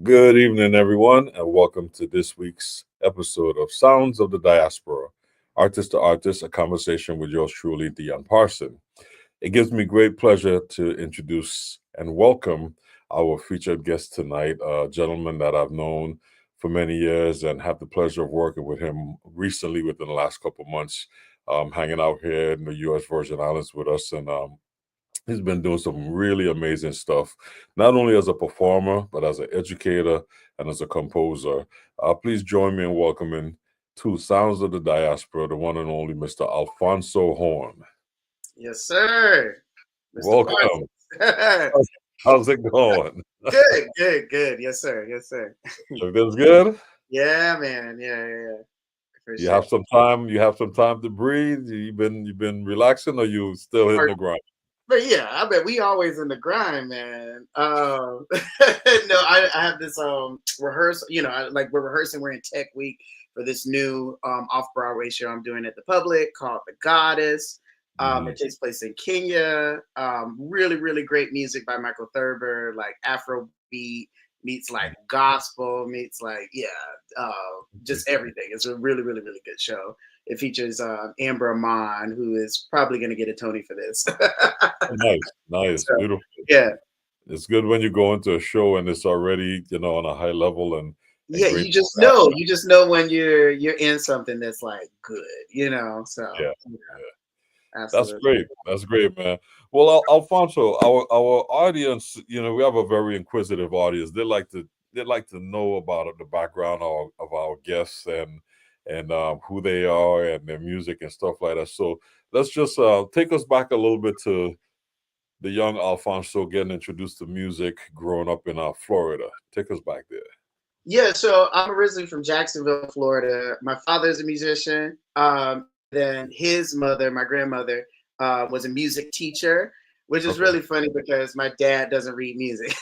Good evening, everyone, and welcome to this week's episode of Sounds of the Diaspora, Artist to Artist, a conversation with yours truly, Dion Parson. It gives me great pleasure to introduce and welcome our featured guest tonight, a gentleman that I've known for many years and have the pleasure of working with him recently within the last couple of months, hanging out here in the U.S. Virgin Islands with us. And he's been doing some really amazing stuff, not only as a performer, but as an educator and as a composer. Please join me in welcoming to Sounds of the Diaspora, the one and only Mr. Alphonso Horne. Yes, sir. Mr. Welcome. How's it going? Good. Yes, sir. Everything's good? Yeah, man. Yeah. You have some time. You have some time to breathe. You've been relaxing, or you still hitting the grind? But yeah, I bet we always in the grind, man. No, I have this rehearsal. We're rehearsing. We're in Tech Week for this new off-Broadway show I'm doing at the Public called The Goddess. It takes place in Kenya. Really, really great music by Michael Thurber, like Afrobeat meets like gospel meets like just everything. It's a really, really, really good show. It features Amber Amon, who is probably going to get a Tony for this. Nice, so, beautiful. Yeah, it's good when you go into a show and it's already on a high level and you just know when you're in something that's like good, So yeah. Absolutely. That's great, man. Well, Alphonso, our audience, we have a very inquisitive audience. They like to know about the background of our guests and who they are and their music and stuff like that. So let's just take us back a little bit to the young Alphonso getting introduced to music growing up in Florida. Take us back there. Yeah, so I'm originally from Jacksonville, Florida. My father's a musician. Then his mother, my grandmother, was a music teacher, which is really funny because my dad doesn't read music.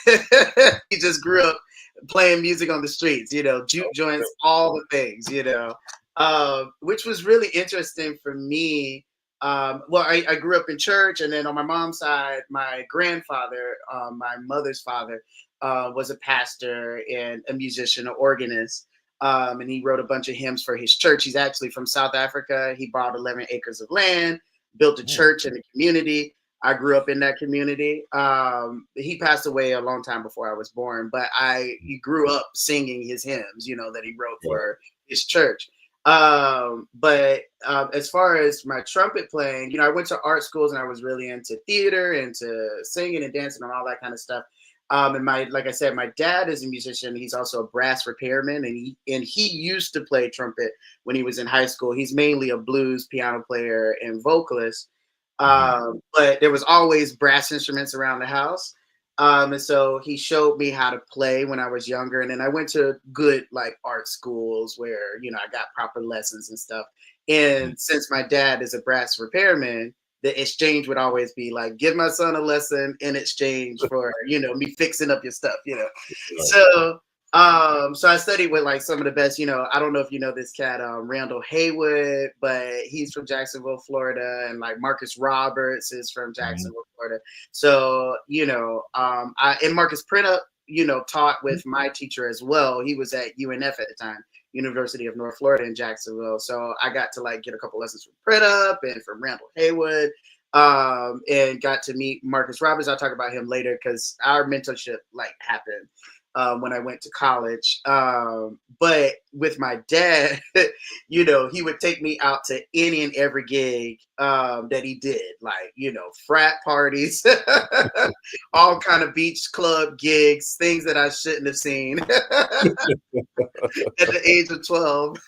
He just grew up playing music on the streets, juke joints, all the things, which was really interesting for me. I grew up in church, and then on my mom's side, my grandfather, my mother's father, was a pastor and a musician, an organist. And he wrote a bunch of hymns for his church. He's actually from South Africa. He bought 11 acres of land, built a church in the community. I grew up in that community. He passed away a long time before I was born, but he grew up singing his hymns, that he wrote for his church. But as far as my trumpet playing, I went to art schools and I was really into theater, into singing and dancing and all that kind of stuff. And like I said, my dad is a musician. He's also a brass repairman, and he used to play trumpet when he was in high school. He's mainly a blues piano player and vocalist. But there was always brass instruments around the house. And so he showed me how to play when I was younger. And then I went to good art schools where, I got proper lessons and stuff. And since my dad is a brass repairman, the exchange would always be like, give my son a lesson in exchange for, me fixing up your stuff, So I studied with some of the best, I don't know if you know this cat, Randall Haywood, but he's from Jacksonville, Florida. And Marcus Roberts is from Jacksonville, Florida. So, and Marcus Printup, taught with my teacher as well. He was at UNF at the time, University of North Florida in Jacksonville. So I got to get a couple lessons from Printup and from Randall Haywood, and got to meet Marcus Roberts. I'll talk about him later because our mentorship happened when I went to college. But with my dad, he would take me out to any and every gig that he did, frat parties, all kind of beach club gigs, things that I shouldn't have seen at the age of 12.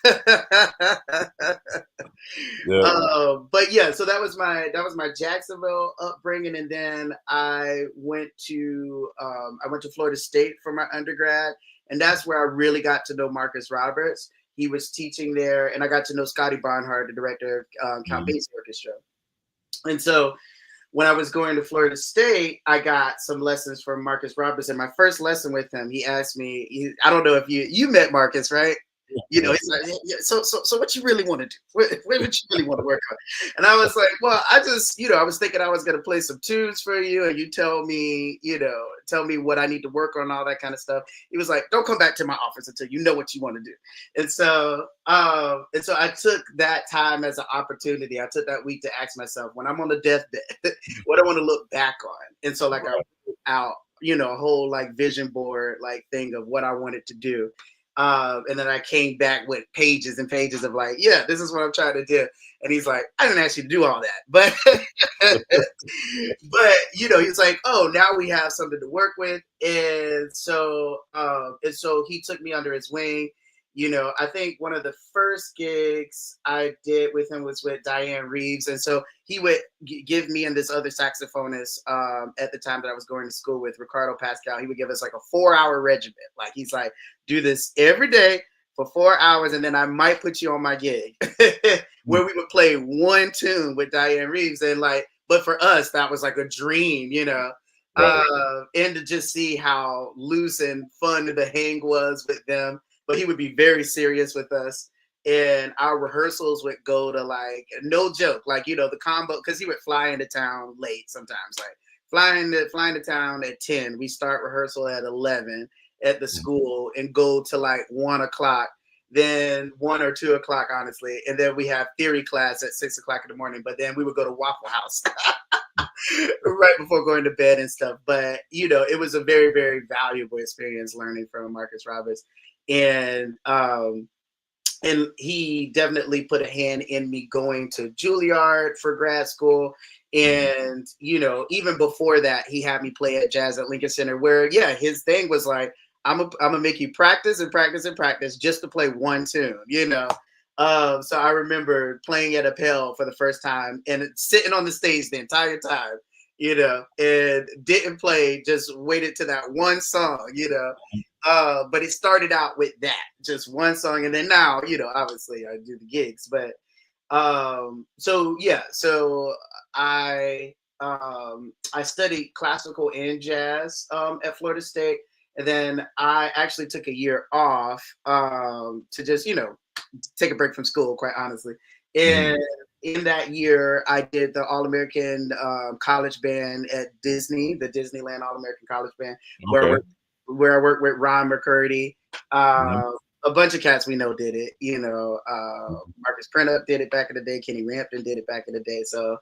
Yeah. But yeah, so that was my Jacksonville upbringing, and then I went to Florida State for my undergrad, and that's where I really got to know Marcus Roberts. He was teaching there, and I got to know Scotty Barnhart, the director of Count Mhm. Basie Orchestra. And so when I was going to Florida State, I got some lessons from Marcus Roberts. And my first lesson with him, he asked me, I don't know if you met Marcus, right? You know, Yeah. he's like, yeah, so what you really want to do? What you really want to work on? And I was like, well, I just, I was thinking I was going to play some tunes for you, and you tell me what I need to work on, all that kind of stuff. He was like, don't come back to my office until you know what you want to do. And so I took that time as an opportunity. I took that week to ask myself, when I'm on the deathbed, what I want to look back on. And so like I wrote out, a whole like vision board like thing of what I wanted to do. And then I came back with pages and pages of like, yeah, this is what I'm trying to do. And he's like, I didn't ask you to do all that, but he's like, oh, now we have something to work with. And so he took me under his wing. I think one of the first gigs I did with him was with Diane Reeves. And so he would give me and this other saxophonist at the time that I was going to school with, Ricardo Pascal. He would give us like a 4-hour regimen. Like he's like, do this every day for 4 hours, and then I might put you on my gig where we would play one tune with Diane Reeves. And like, but for us, that was like a dream, Right. And to just see how loose and fun the hang was with them. But he would be very serious with us. And our rehearsals would go to like, no joke, like, the combo, because he would fly into town late sometimes, like flying to town at 10. We start rehearsal at 11 at the school and go to like 1 o'clock, then 1 or 2 o'clock, honestly. And then we have theory class at 6 o'clock in the morning, but then we would go to Waffle House right before going to bed and stuff. But, it was a very, very valuable experience learning from Marcus Roberts. And he definitely put a hand in me going to Juilliard for grad school. And, even before that, he had me play at Jazz at Lincoln Center, where, yeah, his thing was like, I'm gonna make you practice and practice and practice just to play one tune, So I remember playing at Appel for the first time and sitting on the stage the entire time, and didn't play, just waited to that one song, but it started out with that, just one song. And then now, obviously I do the gigs, but so I studied classical and jazz at Florida State. And then I actually took a year off to just, take a break from school, quite honestly. And in that year, I did the All-American College Band at Disney, the Disneyland All-American College Band, Okay. where I worked with Ron McCurdy. A bunch of cats we know did it. Marcus Prentup did it back in the day. Kenny Rampton did it back in the day. So,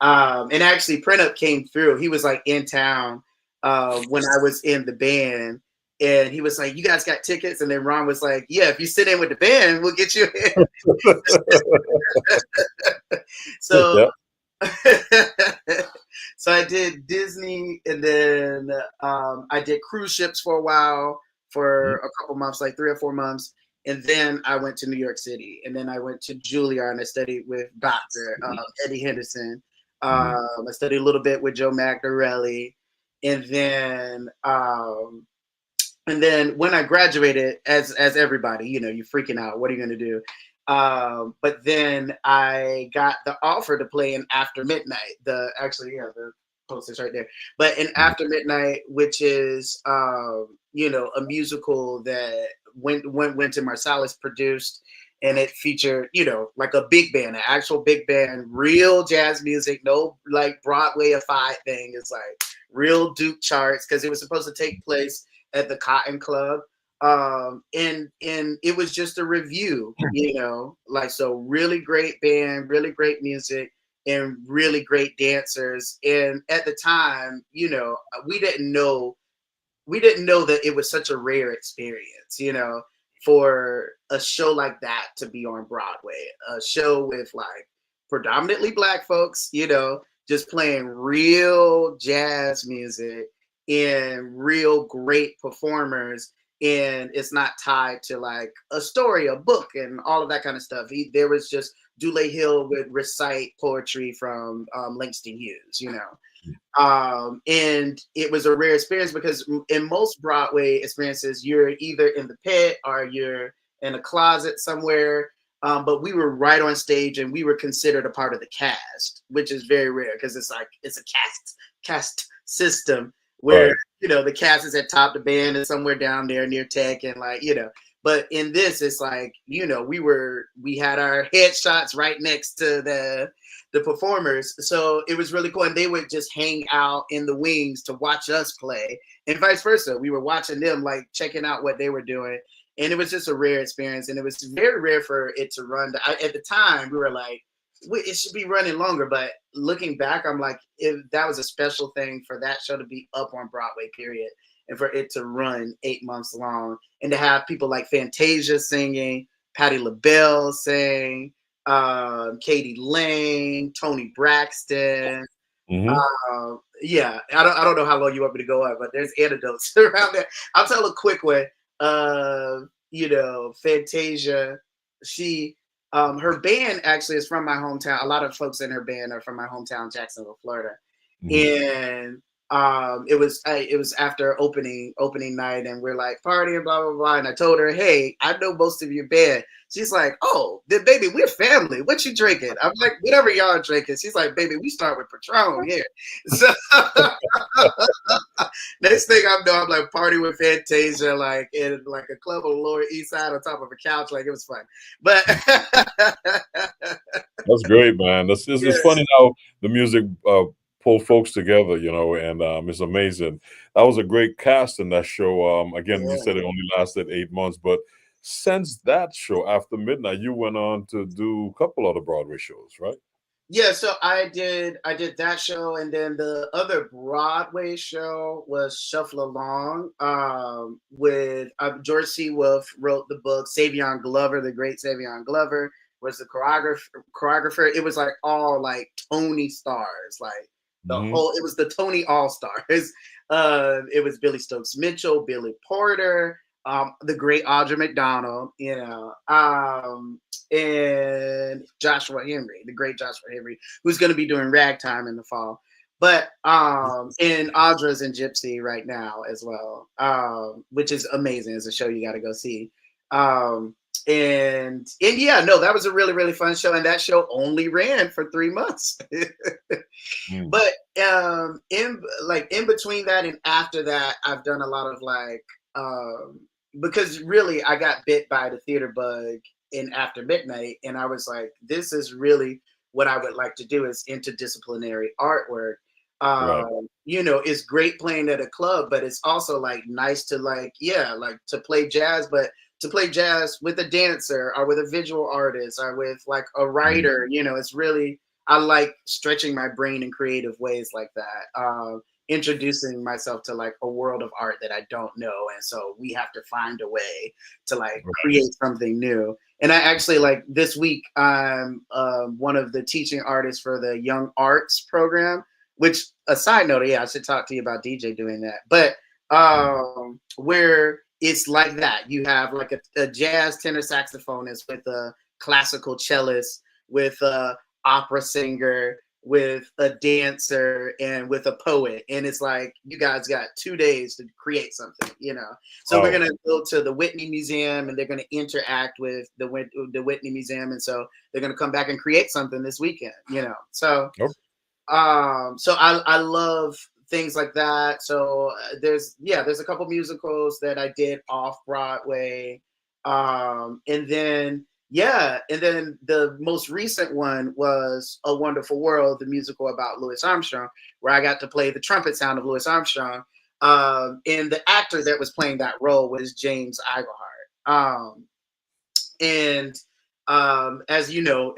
and actually Prentup came through. He was like in town when I was in the band. And he was like, you guys got tickets? And then Ron was like, yeah, if you sit in with the band, we'll get you in. So, so I did Disney, and then I did cruise ships for a while, for a couple months, like 3 or 4 months. And then I went to New York City, and then I went to Juilliard, and I studied with Dr. Eddie Henderson. I studied a little bit with Joe Magnarelli. And then when I graduated, as everybody, you're freaking out. What are you going to do? But then I got the offer to play in After Midnight. The poster's right there. But in After Midnight, which is a musical that Wynton Marsalis produced, and it featured like a big band, an actual big band, real jazz music, no like Broadway-ified thing. It's like real Duke charts, because it was supposed to take place at the Cotton Club. And it was just a review, so really great band, really great music, and really great dancers. And at the time, we didn't know that it was such a rare experience, for a show like that to be on Broadway, a show with like predominantly Black folks, just playing real jazz music and real great performers. And it's not tied to like a story, a book, and all of that kind of stuff. There was just Dule Hill would recite poetry from Langston Hughes, you know. And it was a rare experience because in most Broadway experiences, you're either in the pit or you're in a closet somewhere. But we were right on stage and we were considered a part of the cast, which is very rare because it's a cast system where, Right. you know, the cast is at top, the band is somewhere down there near tech and like, you know, but in this, it's like, you know, we had our headshots right next to the performers. So it was really cool. And they would just hang out in the wings to watch us play and vice versa. We were watching them, like checking out what they were doing. And it was just a rare experience. And it was very rare for it to run. At the time, we were like, it should be running longer. But looking back, I'm like, that was a special thing for that show to be up on Broadway, period. And for it to run 8 months long. And to have people like Fantasia singing, Patti LaBelle sing, Katie Lang, Tony Braxton. Yeah, I don't know how long you want me to go on, but there's anecdotes around there. I'll tell a quick one. You know, Fantasia, she her band actually is from my hometown. A lot of folks in her band are from my hometown, Jacksonville, Florida. And it was after opening night and we're like partying, blah blah blah, and I told her, hey, I know most of your band. She's like, oh, then baby, we're family, what you drinking? I'm like, whatever y'all drinking. She's like, baby, we start with Patron here. So next thing I know, I'm like partying with Fantasia, like in like a club on the Lower East Side on top of a couch. Like it was fun. But That's great, man. It's funny how the music pull folks together, you know, and it's amazing. That was a great cast in that show. Again, you said it only lasted 8 months, but since that show, After Midnight, you went on to do a couple other Broadway shows, right? Yeah, so I did that show, and then the other Broadway show was Shuffle Along, with George C. Wolfe wrote the book. Savion Glover, the great Savion Glover, was the choreographer. It was like all like Tony stars, like the whole. It was the Tony All Stars. It was Billy Stokes Mitchell, Billy Porter, the great Audra McDonald, you know, and Joshua Henry, the great Joshua Henry, who's going to be doing Ragtime in the fall. But and Audra's in Gypsy right now as well, which is amazing. It's a show you got to go see. And yeah, no, that was a really, really fun show. And that show only ran for 3 months. But in between that and after that, I've done a lot of like, because really I got bit by the theater bug in After Midnight. And I was like, this is really what I would like to do, is interdisciplinary artwork. You know, it's great playing at a club, but it's also like nice to like, yeah, like to play jazz, but to play jazz with a dancer or with a visual artist or with like a writer. You know, it's really, I like stretching my brain in creative ways like that. Introducing myself to like a world of art that I don't know. And so we have to find a way to like create something new. And I actually, like this week, I'm one of the teaching artists for the Young Arts program, which, a side note, yeah, I should talk to you about DJ doing that. But where it's like that. You have like a jazz tenor saxophonist with a classical cellist, with a opera singer, with a dancer, and with a poet. And it's like, you guys got 2 days to create something, you know? So we're going to go to the Whitney Museum, and they're going to interact with the Whitney Museum. And so they're going to come back and create something this weekend, you know? So, so I love things like that. So there's a couple musicals that I did off Broadway. And then the most recent one was A Wonderful World, the musical about Louis Armstrong, where I got to play the trumpet sound of Louis Armstrong. And the actor that was playing that role was James Iglehart. As you know,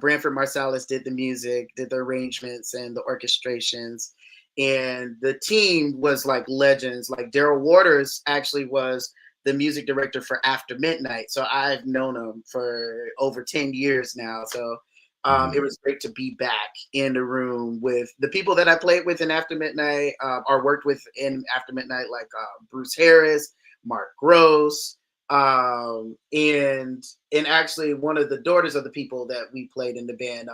Branford Marsalis did the music, did the arrangements and the orchestrations. And the team was like legends. Like Daryl Waters actually was the music director for After Midnight. So I've known him for over 10 years now. So it was great to be back in the room with the people that I played with in After Midnight, or worked with in After Midnight, like Bruce Harris, Mark Gross, And actually one of the daughters of the people that we played in the band,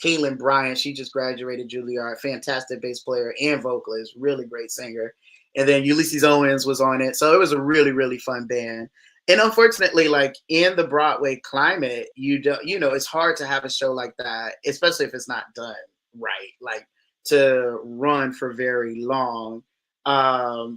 Kaylin Bryant, she just graduated Juilliard, fantastic bass player and vocalist, really great singer. And then Ulysses Owens was on it. So it was a really, really fun band. And unfortunately, like in the Broadway climate, it's hard to have a show like that, especially if it's not done right, like to run for very long.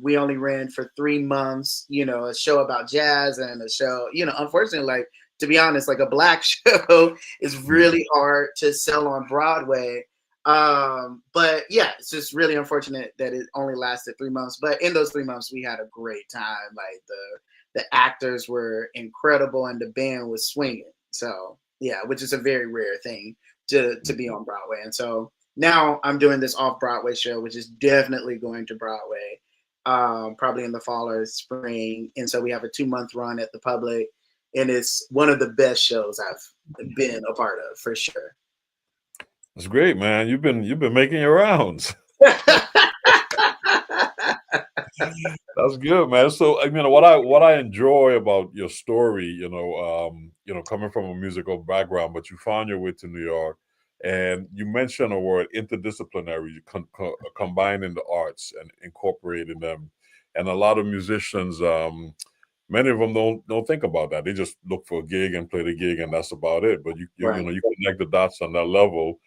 We only ran for 3 months, a show about jazz and a show, unfortunately, like, to be honest, like a Black show is really hard to sell on Broadway. But yeah, it's just really unfortunate that it only lasted 3 months. But in those 3 months, we had a great time. Like the actors were incredible and the band was swinging. So yeah, which is a very rare thing to be on Broadway. And so now I'm doing this off-Broadway show, which is definitely going to Broadway, probably in the fall or spring. And so we have a 2-month run at the Public, and it's one of the best shows I've been a part of, for sure. That's great, man. You've been making your rounds. That's good, man. So, what I enjoy about your story, coming from a musical background, but you found your way to New York, and you mentioned a word, interdisciplinary, combining the arts and incorporating them. And a lot of musicians, many of them don't think about that. They just look for a gig and play the gig, and that's about it. But you connect the dots on that level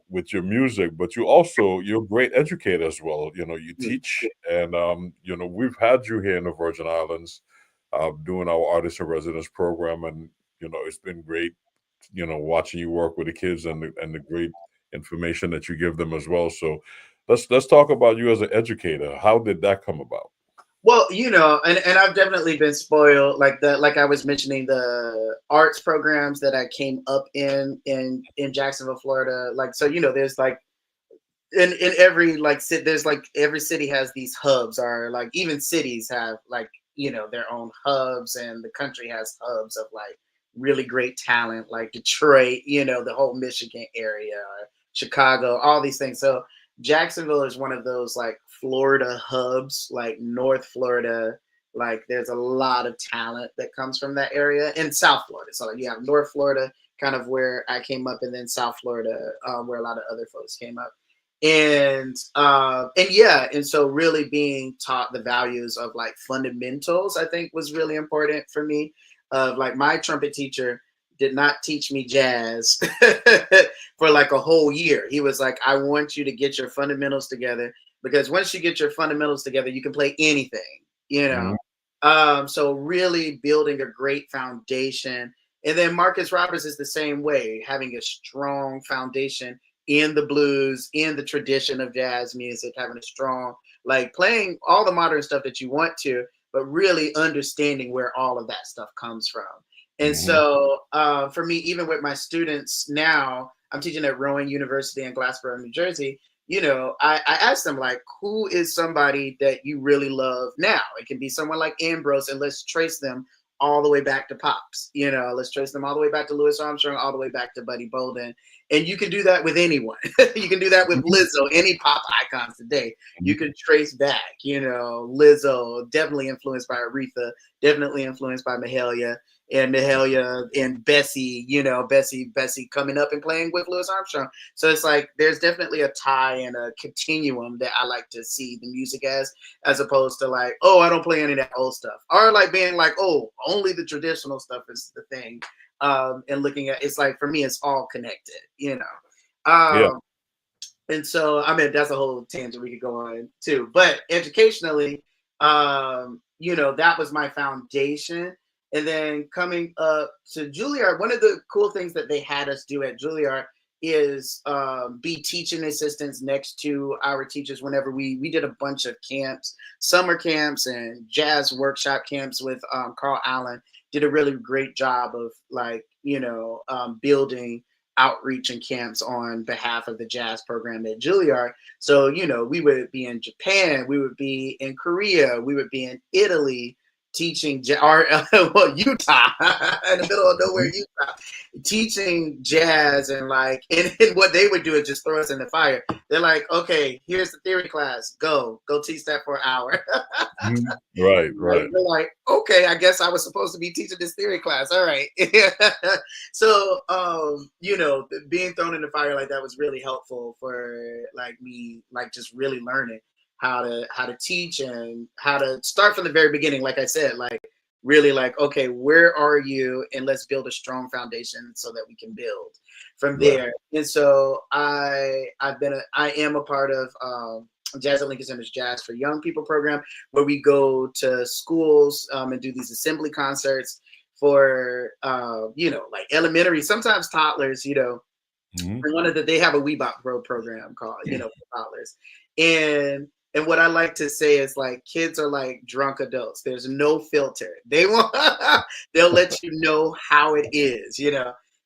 with your music, but you're a great educator as well. You teach, and we've had you here in the Virgin Islands doing our artist in residence program, and it's been great watching you work with the kids and the great information that you give them as well. So let's talk about you as an educator. How did that come about? Well, and I've definitely been spoiled, like I was mentioning, the arts programs that I came up in Jacksonville, Florida. Like, so, there's like in every there's like every city has these hubs, or like even cities have like, their own hubs, and the country has hubs of like really great talent, like Detroit, the whole Michigan area, or Chicago, all these things. So Jacksonville is one of those like Florida hubs, like North Florida. Like there's a lot of talent that comes from that area, in South Florida. So you have North Florida, kind of where I came up, and then South Florida, where a lot of other folks came up. And so really being taught the values of like fundamentals, I think, was really important for me. Like my trumpet teacher did not teach me jazz for like a whole year. He was like, I want you to get your fundamentals together, because once you get your fundamentals together, you can play anything, so really building a great foundation. And then Marcus Roberts is the same way, having a strong foundation in the blues, in the tradition of jazz music, having a strong, like playing all the modern stuff that you want to, but really understanding where all of that stuff comes from. And so for me, even with my students now, I'm teaching at Rowan University in Glassboro, New Jersey. I ask them, like, who is somebody that you really love now? It can be someone like Ambrose, and let's trace them all the way back to Pops. Let's trace them all the way back to Louis Armstrong, all the way back to Buddy Bolden. And you can do that with anyone. You can do that with Lizzo, any pop icons today. You can trace back, Lizzo, definitely influenced by Aretha, definitely influenced by Mahalia, and Bessie, Bessie coming up and playing with Louis Armstrong. So it's like there's definitely a tie and a continuum that I like to see the music as opposed to like, oh, I don't play any of that old stuff, or like being like, oh, only the traditional stuff is the thing. And looking at, it's like, for me, it's all connected, Yeah. And so, I mean, that's a whole tangent we could go on too. But educationally, that was my foundation. And then coming up to Juilliard, one of the cool things that they had us do at Juilliard is be teaching assistants next to our teachers whenever we did a bunch of camps, summer camps and jazz workshop camps with Carl Allen. Did a really great job of like, building outreach and camps on behalf of the jazz program at Juilliard. So, we would be in Japan, we would be in Korea, we would be in Italy, teaching Utah in the middle of nowhere, Utah, teaching jazz and and what they would do is just throw us in the fire. They're like, okay, here's the theory class, go teach that for an hour. Right. They're like, okay, I guess I was supposed to be teaching this theory class. All right. So, being thrown in the fire like that was really helpful for me, just really learning how to teach and how to start from the very beginning. Like I said, really okay, where are you? And let's build a strong foundation so that we can build from there. And so I am a part of Jazz at Lincoln Center's Jazz for Young People program, where we go to schools and do these assembly concerts for elementary, sometimes toddlers. They have a Weebop Pro program called for toddlers, and what I like to say is kids are like drunk adults. There's no filter. They'll let you know how it is.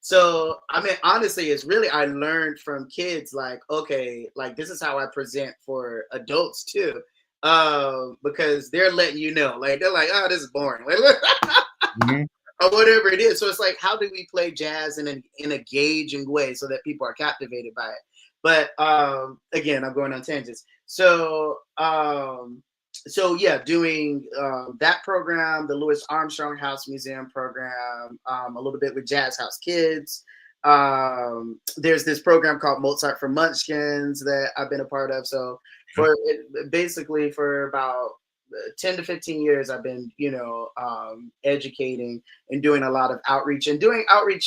So, I mean, honestly, it's really, I learned from kids, okay, this is how I present for adults too. Because they're letting you know, they're like, oh, this is boring. Or whatever it is. So it's how do we play jazz in an engaging way so that people are captivated by it? But again, I'm going on tangents. So yeah, doing that program, the Louis Armstrong House Museum program, a little bit with Jazz House Kids. There's this program called Mozart for Munchkins that I've been a part of. So basically for about 10 to 15 years, I've been, educating and doing a lot of outreach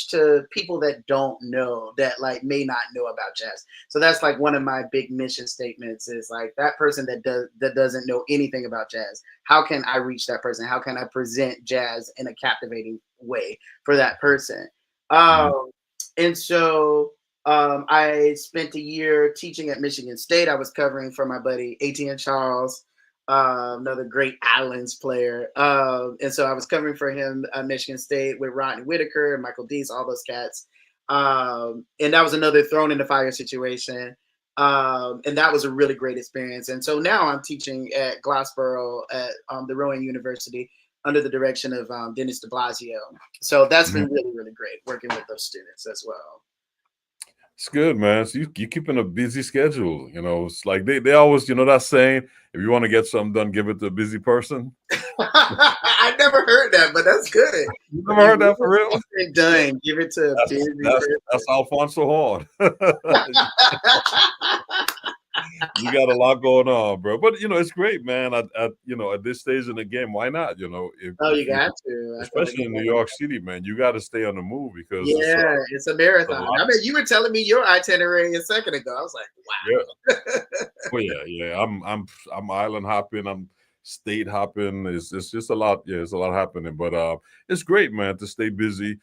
to people that don't know, that may not know about jazz. So that's one of my big mission statements is that person that doesn't know anything about jazz. How can I reach that person? How can I present jazz in a captivating way for that person? And so I spent a year teaching at Michigan State. I was covering for my buddy A.T.N. Charles, another great Islands player. And so I was covering for him at Michigan State with Rodney Whitaker and Michael Deese, all those cats. And that was another thrown in the fire situation. And that was a really great experience. And so now I'm teaching at Glassboro at the Rowan University under the direction of Dennis de Blasio. So that's been really, really great working with those students as well. It's good, man. So you keeping a busy schedule. It's they always, that saying, if you want to get something done, give it to a busy person. I never heard that, but that's good. You never heard that for real? Done. Give it to a busy person. That's Alphonso Horne. You got a lot going on, bro. But it's great, man. At this stage in the game, why not? You got to, especially in New York City, man. You got to stay on the move because it's a marathon. I mean, you were telling me your itinerary a second ago. I was like, wow. Yeah. Well, yeah. I'm island hopping. I'm state hopping. It's just a lot. Yeah, it's a lot happening. But it's great, man, to stay busy.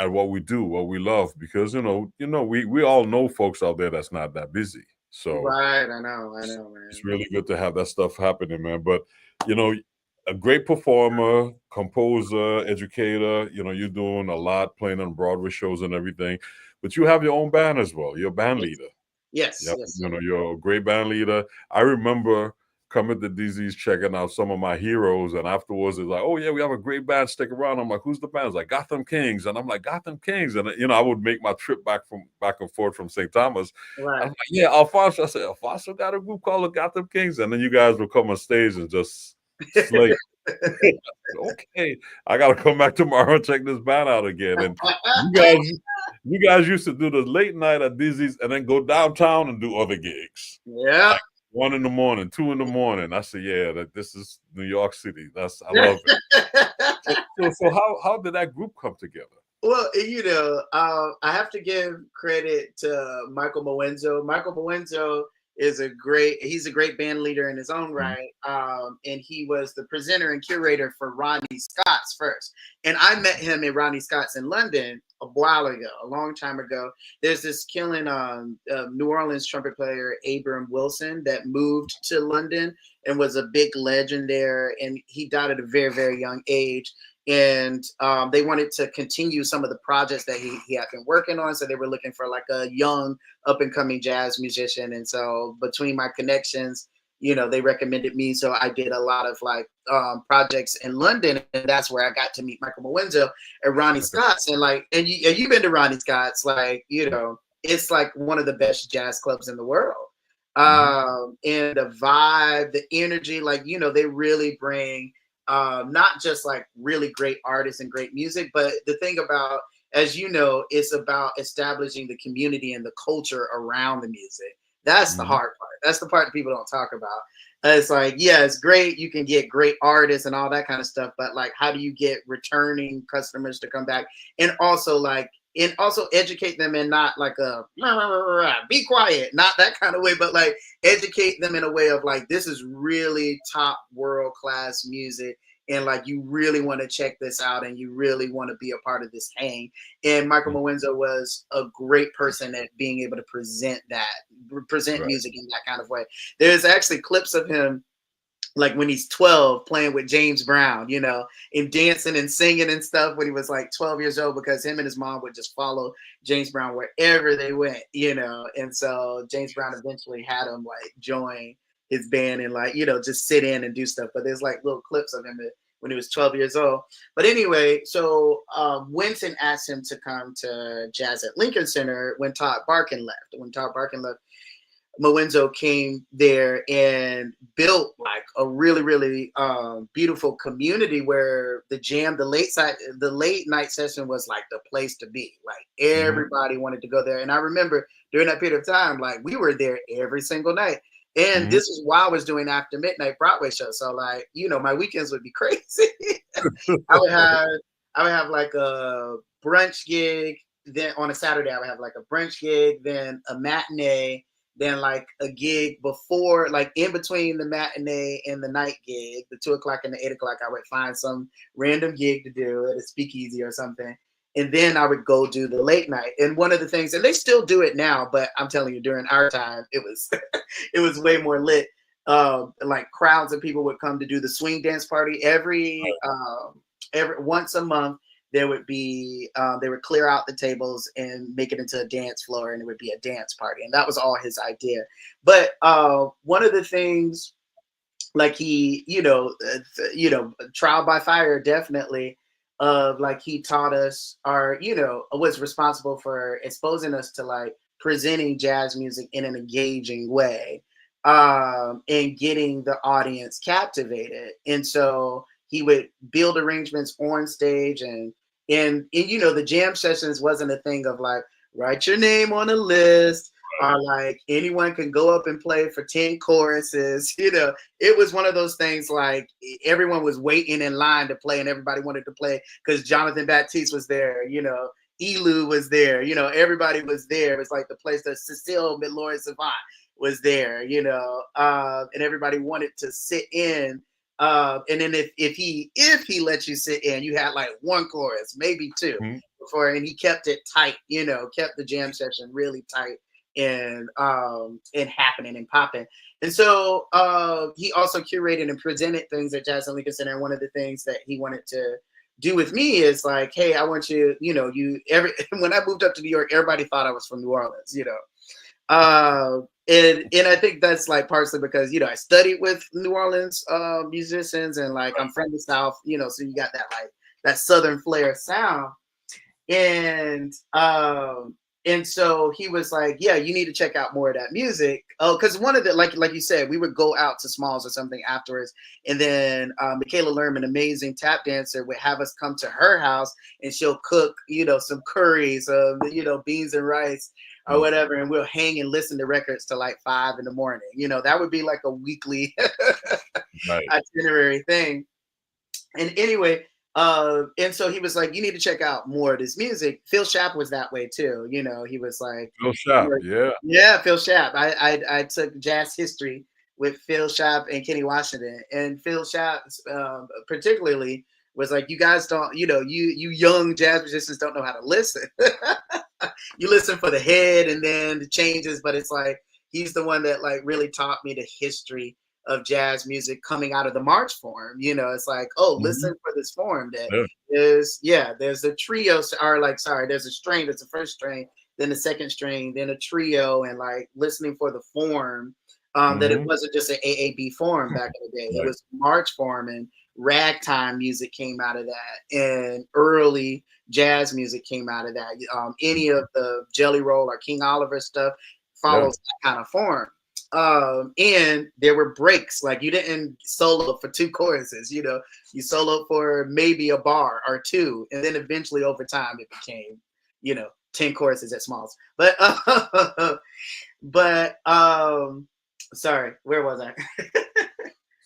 At what we do, what we love, because we all know folks out there that's not that busy. So right, I know, man. It's really good to have that stuff happening, man. But a great performer, composer, educator. You're doing a lot, playing on Broadway shows and everything. But you have your own band as well. You're a band leader. Yes. Yep. Yes. You're a great band leader. I remember coming to DZ's, checking out some of my heroes, and afterwards it's like, oh yeah, we have a great band, stick around. I'm like, who's the band? It's like Gotham Kings, and I'm like, Gotham Kings, and I would make my trip back and forth from St. Thomas. Right. I'm like, yeah, Alphonso. I said, Alphonso got a group called the Gotham Kings, and then you guys would come on stage and just slay. Okay, I gotta come back tomorrow and check this band out again. And you guys used to do the late night at DZ's and then go downtown and do other gigs. Yeah. 1 a.m, 2 a.m. I said, yeah, that this is New York City. I love it. So how did that group come together? Well, I have to give credit to Michael Moenzo. Michael Moenzo is he's a great band leader in his own right. And he was the presenter and curator for Ronnie Scott's first. And I met him in Ronnie Scott's in London a while ago, a long time ago. There's this killing New Orleans trumpet player, Abram Wilson, that moved to London and was a big legend there. And he died at a very, very young age. And they wanted to continue some of the projects that he had been working on. So they were looking for a young up and coming jazz musician. And so between my connections, they recommended me. So I did a lot of like projects in London, and that's where I got to meet Michael Mowenzo and Ronnie Scott's. And like, and you've been to Ronnie Scott's, like, it's like one of the best jazz clubs in the world. And the vibe, the energy, like, they really bring not just like really great artists and great music, but the thing about, as you know, it's about establishing the community and the culture around the music. That's the hard part. That's the part that people don't talk about. It's like, yeah, it's great. You can get great artists and all that kind of stuff, but like, how do you get returning customers to come back? And also educate them in not like a be quiet, not that kind of way, but like educate them in a way of like, this is really top world class music. And like, you really want to check this out, and you really want to be a part of this hang. And Michael Mowenzo was a great person at being able to present music in that kind of way. There's actually clips of him, like when he's 12, playing with James Brown, and dancing and singing and stuff when he was like 12 years old, because him and his mom would just follow James Brown wherever they went, and so James Brown eventually had him like join his band and like, just sit in and do stuff. But there's like little clips of him when he was 12 years old. But anyway, so Wynton asked him to come to Jazz at Lincoln Center when Todd Barkin left. When Todd Barkin left, Mowenzo came there and built like a really, really beautiful community where the late night session was like the place to be. Like everybody wanted to go there. And I remember during that period of time, like we were there every single night. And this is why I was doing after midnight Broadway shows. So like, my weekends would be crazy. I would have like a brunch gig. Then on a Saturday, I would have like a brunch gig, then a matinee, then like a gig before, like in between the matinee and the night gig, the 2:00 and the 8:00, I would find some random gig to do at a speakeasy or something. And then I would go do the late night. And one of the things, and they still do it now, but I'm telling you, during our time, it was it was way more lit. Like crowds of people would come to do the swing dance party every once a month. There would be they would clear out the tables and make it into a dance floor, and it would be a dance party. And that was all his idea. But one of the things, like he, trial by fire, definitely. Like he taught us, was responsible for exposing us to like presenting jazz music in an engaging way, and getting the audience captivated. And so he would build arrangements on stage, and the jam sessions wasn't a thing of like, write your name on a list, or like anyone can go up and play for 10 choruses. It was one of those things like everyone was waiting in line to play, and everybody wanted to play because Jon Batiste was there, Elu was there, everybody was there. It was like the place that Cecile Milori Savant was there, and everybody wanted to sit in. And then if he let you sit in, you had like one chorus, maybe two, before, and he kept it tight, kept the jam session really tight and happening and popping. And so he also curated and presented things at Jazz at Lincoln Center. And one of the things that he wanted to do with me is like, hey, I want you, when I moved up to New York, everybody thought I was from New Orleans, and I think that's like partially because, I studied with New Orleans musicians, and like I'm from the South, so you got that like that Southern flair sound. And so he was like, yeah, you need to check out more of that music. Oh, because one of the, like you said, we would go out to Smalls or something afterwards. And then Michaela Lerman, amazing tap dancer, would have us come to her house, and she'll cook, some curries, beans and rice or whatever. And we'll hang and listen to records till like 5 a.m. That would be like a weekly itinerary thing. And anyway, and so he was like, you need to check out more of this music. Phil Schaap was that way too. He was like, Phil Schaap, yeah, Phil Schaap. I took jazz history with Phil Schaap and Kenny Washington, and Phil Schaap particularly was like, you guys don't, you young jazz musicians don't know how to listen. You listen for the head and then the changes, but it's like he's the one that like really taught me the history of jazz music coming out of the march form. It's like, listen for this form that there's a trio, or like, there's a string, there's a first string, then the second string, then a trio, and like listening for the form that it wasn't just an AAB form back in the day. It was march form, and ragtime music came out of that, and early jazz music came out of that. Any of the Jelly Roll or King Oliver stuff follows that kind of form. And there were breaks, like you didn't solo for 2 choruses, you know, you solo for maybe a bar or 2, and then eventually over time it became, you know, 10 choruses at Smalls. But sorry, where was I?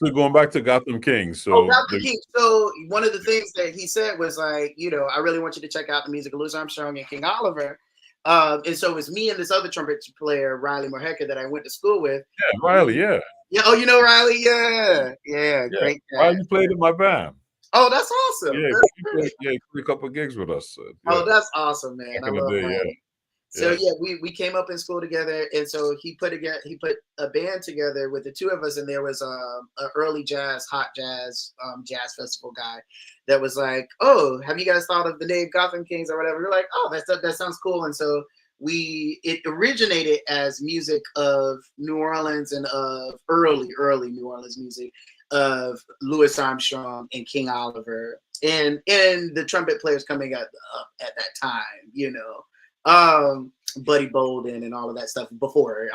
So going back to Gotham Kings. So Gotham Kings. So one of the things that he said was like, you know, I really want you to check out the music of Louis Armstrong and King Oliver. And so it was me and this other trumpet player, Riley Mojeca, that I went to school with. Yeah, Riley, yeah. Yeah, oh, you know Riley? Yeah, great guy. Riley played in my band. Oh, that's awesome. Yeah, he played a couple of gigs with us. Oh, that's awesome, man. Back in the day, So we came up in school together, and so he put a band together with the 2 of us, and there was an early jazz, hot jazz, jazz festival guy that was like, "Oh, have you guys thought of the name Gotham Kings or whatever?" We're like, "Oh, that sounds cool," and so it originated as music of New Orleans and of early New Orleans music of Louis Armstrong and King Oliver and the trumpet players coming up at that time, you know. Buddy Bolden and all of that stuff before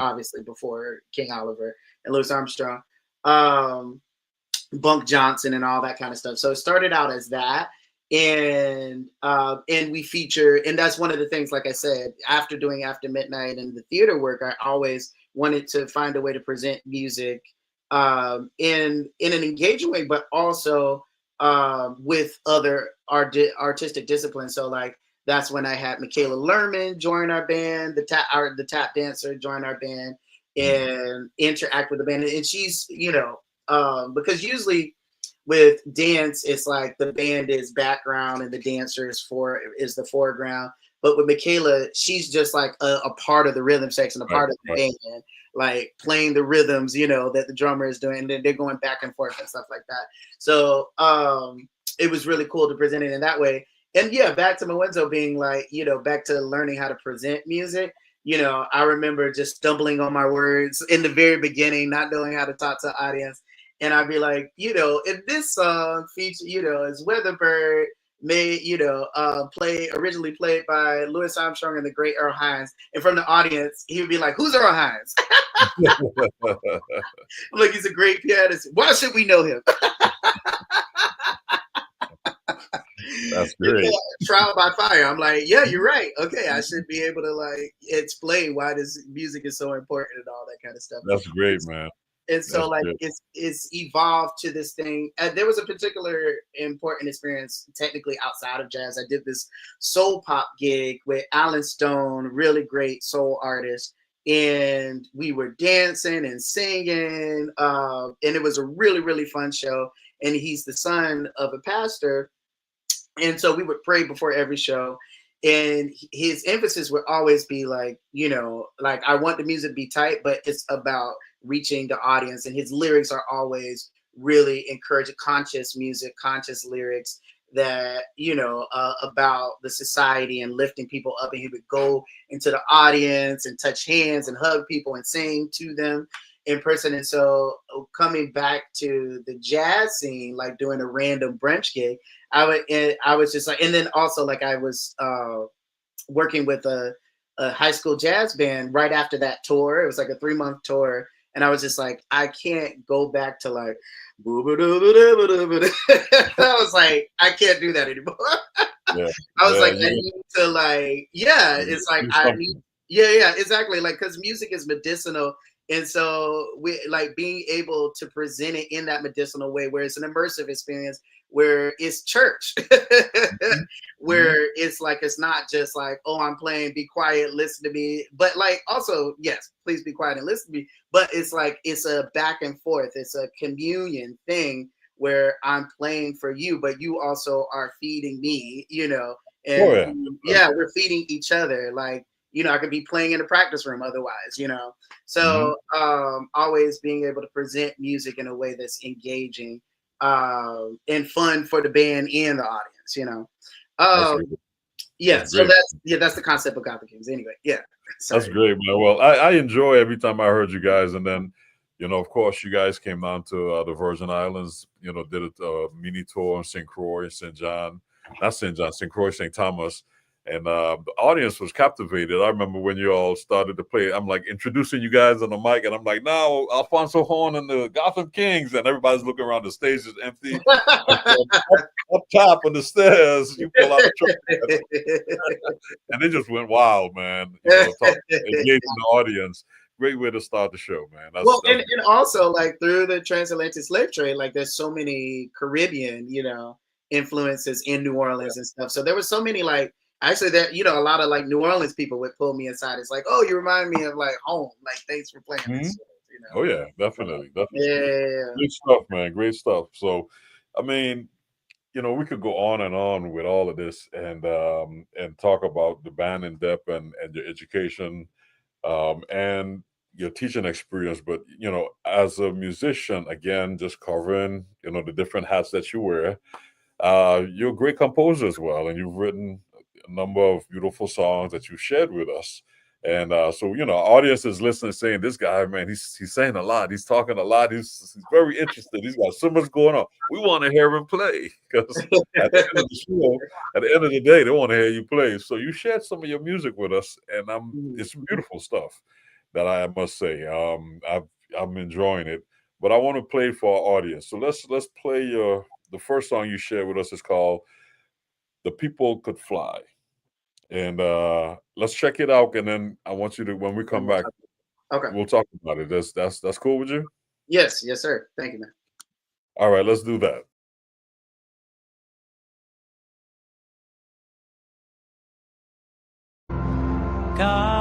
King Oliver and Louis Armstrong, Bunk Johnson and all that kind of stuff. So it started out as that, and we feature, and that's one of the things, like I said, after doing After Midnight and the theater work, I always wanted to find a way to present music in an engaging way, but also with other artistic disciplines. So like, that's when I had Michaela Lerman join our band, the tap dancer join our band and interact with the band. And she's, you know, because usually with dance, it's like the band is background and the dancer is the foreground. But with Michaela, she's just like a part of the rhythm section, a part of the band, like playing the rhythms, you know, that the drummer is doing. And then they're going back and forth and stuff like that. So it was really cool to present it in that way. And yeah, back to Mawenzo being like, you know, back to learning how to present music. You know, I remember just stumbling on my words in the very beginning, not knowing how to talk to the audience. And I'd be like, you know, if this song feature, you know, is Weatherbird made, you know, originally played by Louis Armstrong and the great Earl Hines. And from the audience, he would be like, "Who's Earl Hines?" I'm like, "He's a great pianist. Why should we know him?" That's great. Yeah, trial by fire. I'm like, yeah, you're right. Okay, I should be able to like explain why this music is so important and all that kind of stuff. That's great, man. And so like it's evolved to this thing. There was a particular important experience technically outside of jazz. I did this soul pop gig with Alan Stone, really great soul artist. And we were dancing and singing. And it was a really, really fun show. And he's the son of a pastor. And so we would pray before every show. And his emphasis would always be like, you know, like, I want the music to be tight, but it's about reaching the audience. And his lyrics are always really encouraging, conscious music, conscious lyrics that, you know, about the society and lifting people up. And he would go into the audience and touch hands and hug people and sing to them in person. And so coming back to the jazz scene, like doing a random brunch gig, I was just like, and then also like I was working with a high school jazz band right after that tour. It was like a 3-month tour. And I was just like, I can't go back to like, I was like, I can't do that anymore. Yeah. I was like, I need to like, it's like, I need, exactly. Like, cause music is medicinal. And so we like being able to present it in that medicinal way where it's an immersive experience, where it's church, where it's like, it's not just like, oh, I'm playing, be quiet, listen to me. But like also, yes, please be quiet and listen to me. But it's like, it's a back and forth. It's a communion thing where I'm playing for you, but you also are feeding me, you know, and we're feeding each other. Like, you know, I could be playing in a practice room otherwise, you know. So always being able to present music in a way that's engaging and fun for the band and the audience, you know. That's the concept of Gotham Kings anyway. Yeah. That's great, man. Well, I enjoy every time I heard you guys, and then Of course, you guys came down to the Virgin Islands, did a mini tour in St. Croix, St. John, not St. John, St. Croix, St. Thomas. And the audience was captivated. I remember when you all started to play, I'm like introducing you guys on the mic, and I'm like, now Alphonso Horne and the Gotham Kings, and everybody's looking around. The stage is empty. up top on the stairs, you pull out the trumpet, and they just went wild, man. Engaging the audience. Great way to start the show, man. And also like through the transatlantic slave trade, like there's so many Caribbean, influences in New Orleans and stuff. So there was so many like. Actually, that a lot of like New Orleans people would pull me inside. It's like, oh, you remind me of like home. Like, thanks for playing this. Oh yeah, definitely. Yeah. Great stuff, man. Great stuff. So, I mean, we could go on and on with all of this and talk about the band in depth and your education, and your teaching experience. But as a musician, again, just covering the different hats that you wear. You're a great composer as well, and you've written a number of beautiful songs that you shared with us. And so, our audience is listening, saying, this guy, man, he's saying a lot. He's talking a lot. He's very interested. He's got so much going on. We want to hear him play because at the end of the show, at the end of the day, they want to hear you play. So you shared some of your music with us, and it's beautiful stuff that I must say. I'm enjoying it, but I want to play for our audience. So let's play the first song you shared with us is called "The People Could Fly." And let's check it out, and then I want you to, when we come back, we'll talk about it. That's cool with you? Yes, sir. Thank you, man. All right, let's do that. Garuga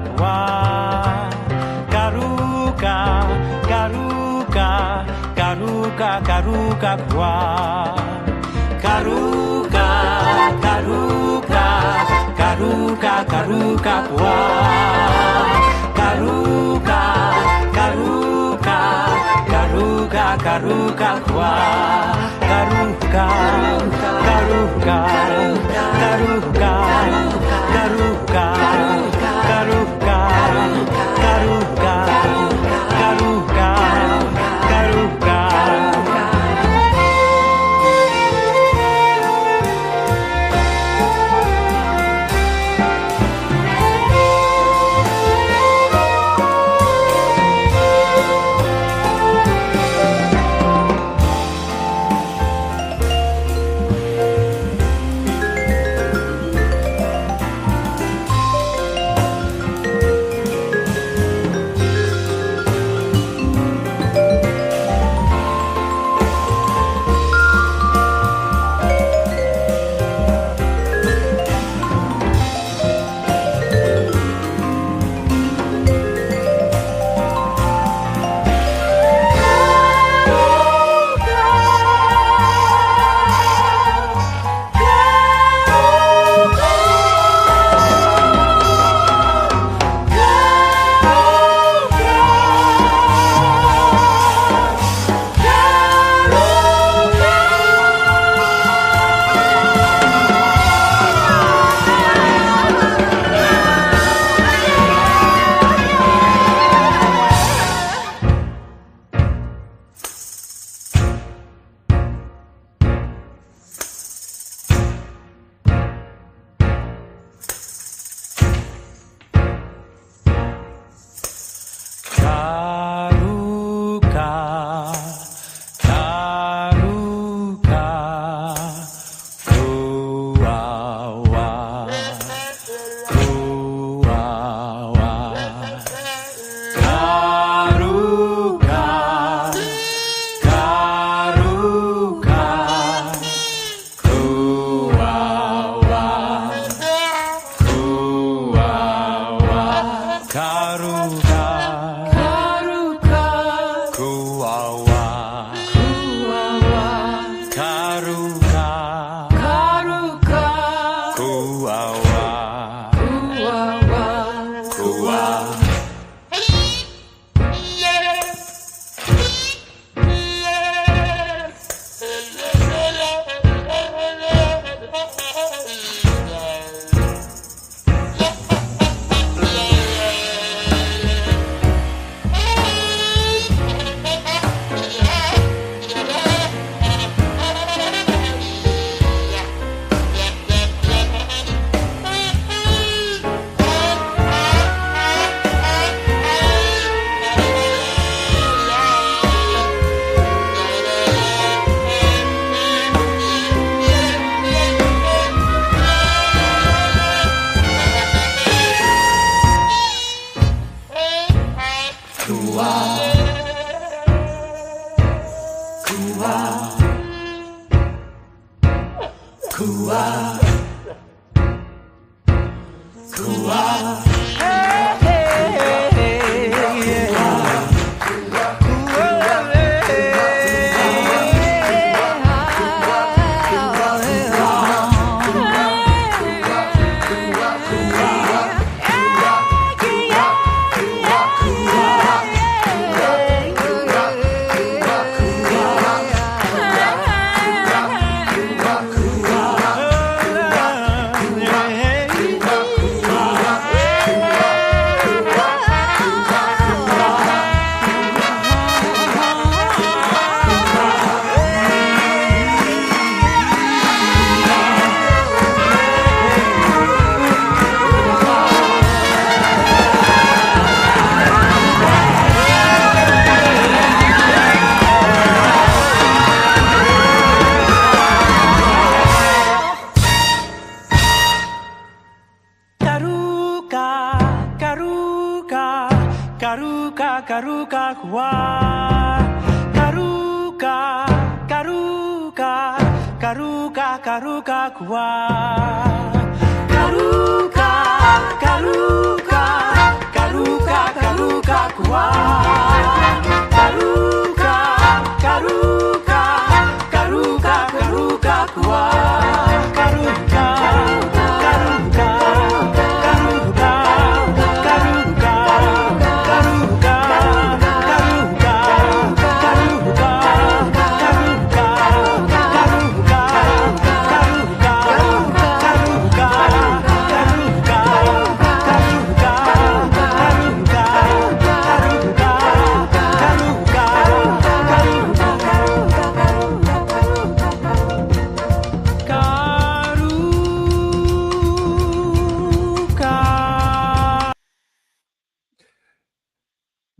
gua Garuga Garuga Garuga Garuga gua. Garuga gua Garuga Garuga Garuga Garuga gua Garuga Garuga Garuga Garuga gua Garuga Garuga Garuga Garuga gua Garuga Garuga Garuga Garuga Garuga Garuga Garuga Garuga.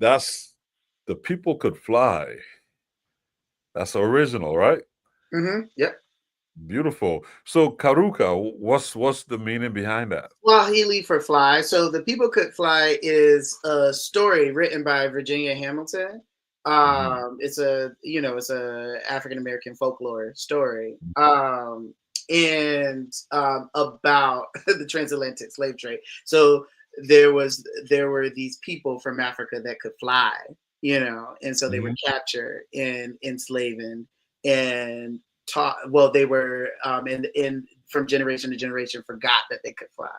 That's The People Could Fly. That's original, right? Mm-hmm. Yep. Beautiful. So Karuka, what's the meaning behind that? Swahili for fly. So The People Could Fly is a story written by Virginia Hamilton. It's a African American folklore story. And about the transatlantic slave trade. So there were these people from Africa that could fly, and so they were captured and enslaved and taught. Well, they were and from generation to generation forgot that they could fly.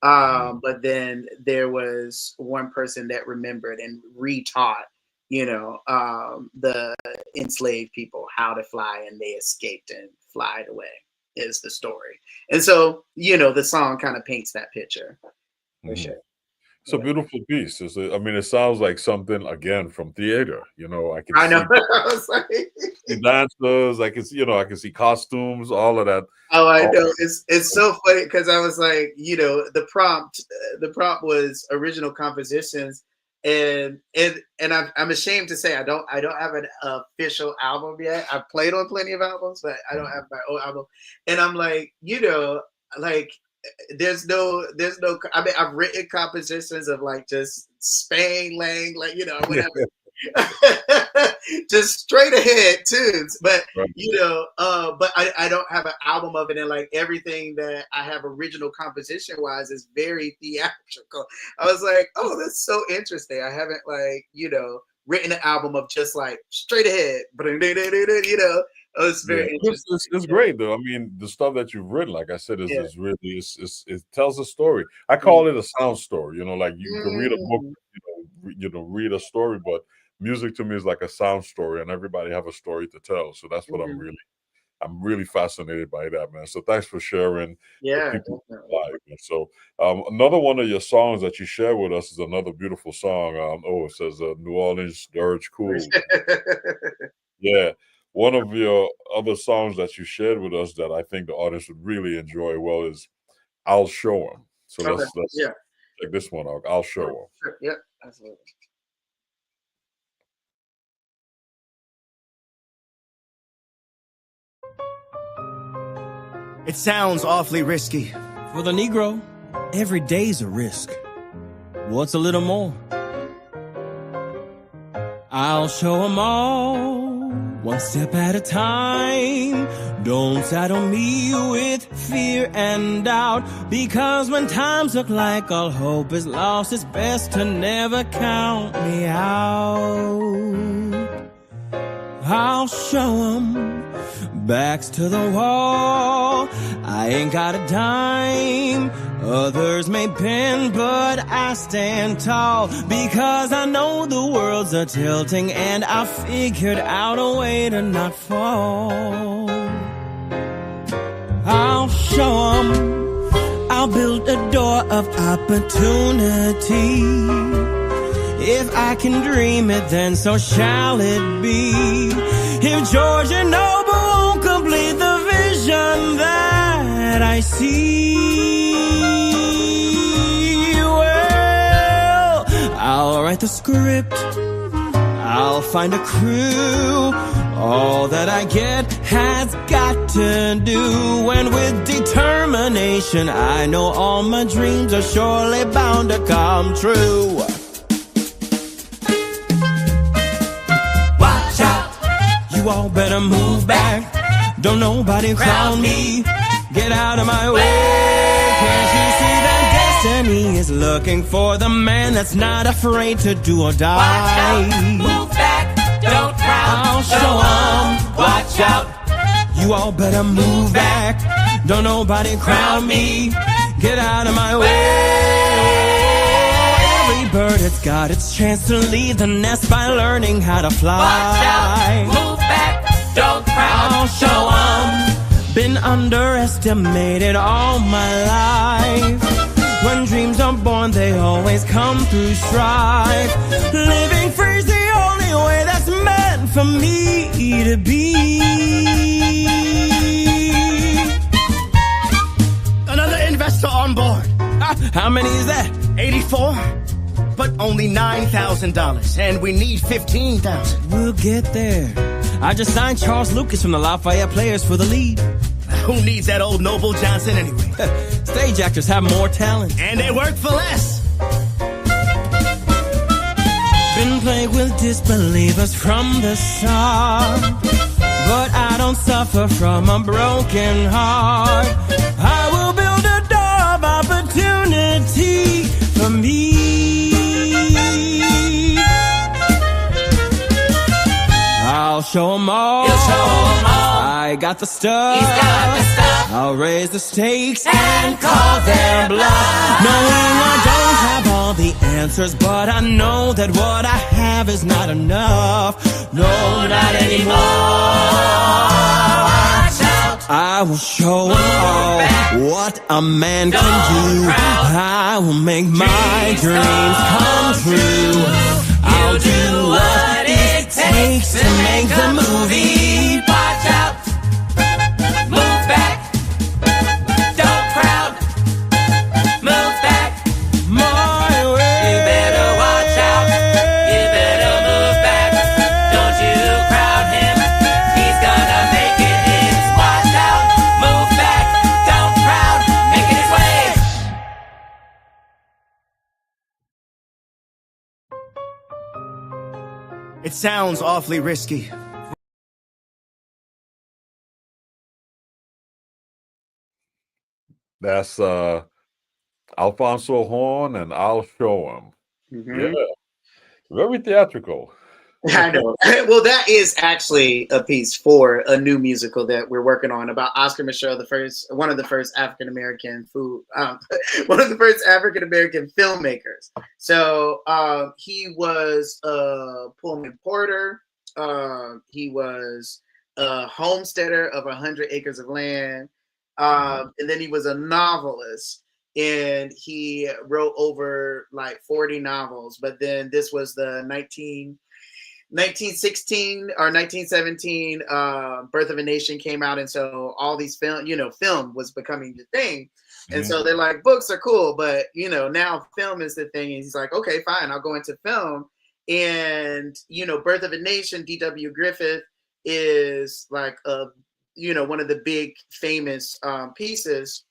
But then there was one person that remembered and retaught, the enslaved people how to fly, and they escaped and flied away. Is the story. And so, the song kind of paints that picture. For sure. It's a beautiful piece. It sounds like something again from theater. I know. I was like, see dancers. I can see costumes, all of that. Oh, I know. It's so funny because I was like, the prompt was original compositions, and I'm ashamed to say I don't have an official album yet. I've played on plenty of albums, but I don't have my own album. And I'm like, there's no. I've written compositions of like just Spain, Lang, whatever. Just straight ahead tunes, but but I don't have an album of it, and like everything that I have original composition wise is very theatrical. I was like, oh, that's so interesting. I haven't written an album of just like straight ahead, it's very interesting. It's great though. The stuff that you've written, like I said, is really it tells a story. I call it a sound story. Like you can read a book, read a story, but music to me is like a sound story, and everybody have a story to tell. So that's what I'm really fascinated by that, man. So thanks for sharing. Yeah. So another one of your songs that you share with us is another beautiful song. It says New Orleans Dirge Cool. Yeah. One of your other songs that you shared with us that I think the audience would really enjoy is I'll Show 'Em. So let's check this one out. I'll Show 'Em. Sure. Yep, absolutely. It sounds awfully risky. For the Negro, every day's a risk. What's a little more? I'll show 'em all one step at a time. Don't saddle me with fear and doubt, because when times look like all hope is lost, it's best to never count me out. I'll show 'em backs to the wall. I ain't got a dime, others may bend, but I stand tall, because I know the worlds are tilting, and I figured out a way to not fall. I'll show 'em, I'll build a door of opportunity. If I can dream it, then so shall it be. If Georgia Noble won't complete the vision that I see, well, I'll write the script, I'll find a crew. All that I get has got to do, and with determination, I know all my dreams are surely bound to come true. Watch out, you all better move back. Don't nobody crown me. Get out of my way. Can't you see that destiny is looking for the man that's not afraid to do or die? Watch out, move back, don't crown. I'll show 'em, watch out. You all better move back. Don't nobody crown me. Get out of my way. Every bird has got its chance to leave the nest by learning how to fly. Watch out, move back, don't crown. I'll show 'em. Been underestimated all my life. When dreams are born, they always come through strife. Living free's the only way that's meant for me to be. Another investor on board. How many is that? 84, but only $9,000, and we need 15,000. We'll get there. I just signed Charles Lucas from the Lafayette Players for the lead. Who needs that old Noble Johnson anyway? Stage actors have more talent. And they work for less. Been plagued with disbelievers from the start, but I don't suffer from a broken heart. I will build a door of opportunity for me. I'll show 'em all. He'll show 'em all. I got the stuff. He's got the stuff. I'll raise the stakes And call their bluff. knowing I don't have all the answers, but I know that what I have is not enough. No, not anymore. Watch out, I will show 'em all what a man can do. I will make my dreams come true. I'll do what it takes to make the movie. Watch out, move back, don't crowd, move back. My way. You better watch out, you better move back. Don't you crowd him, he's gonna make it his. Watch out, move back, don't crowd, making his way. It sounds awfully risky. That's Alphonso Horne and I'll Show 'Em. Mhm. Yeah. Very theatrical. I know. Well, that is actually a piece for a new musical that we're working on about Oscar Micheaux, one of the first African American one of the first African American filmmakers. So he was a Pullman porter. He was a homesteader of 100 acres of land, and then he was a novelist. And he wrote over like 40 novels. But then this was the 1916 or 1917 Birth of a Nation came out, and so all these film was becoming the thing. And so they're like, books are cool, but now film is the thing. And he's like, okay, fine, I'll go into film. And Birth of a Nation, D.W. Griffith is like one of the big famous pieces,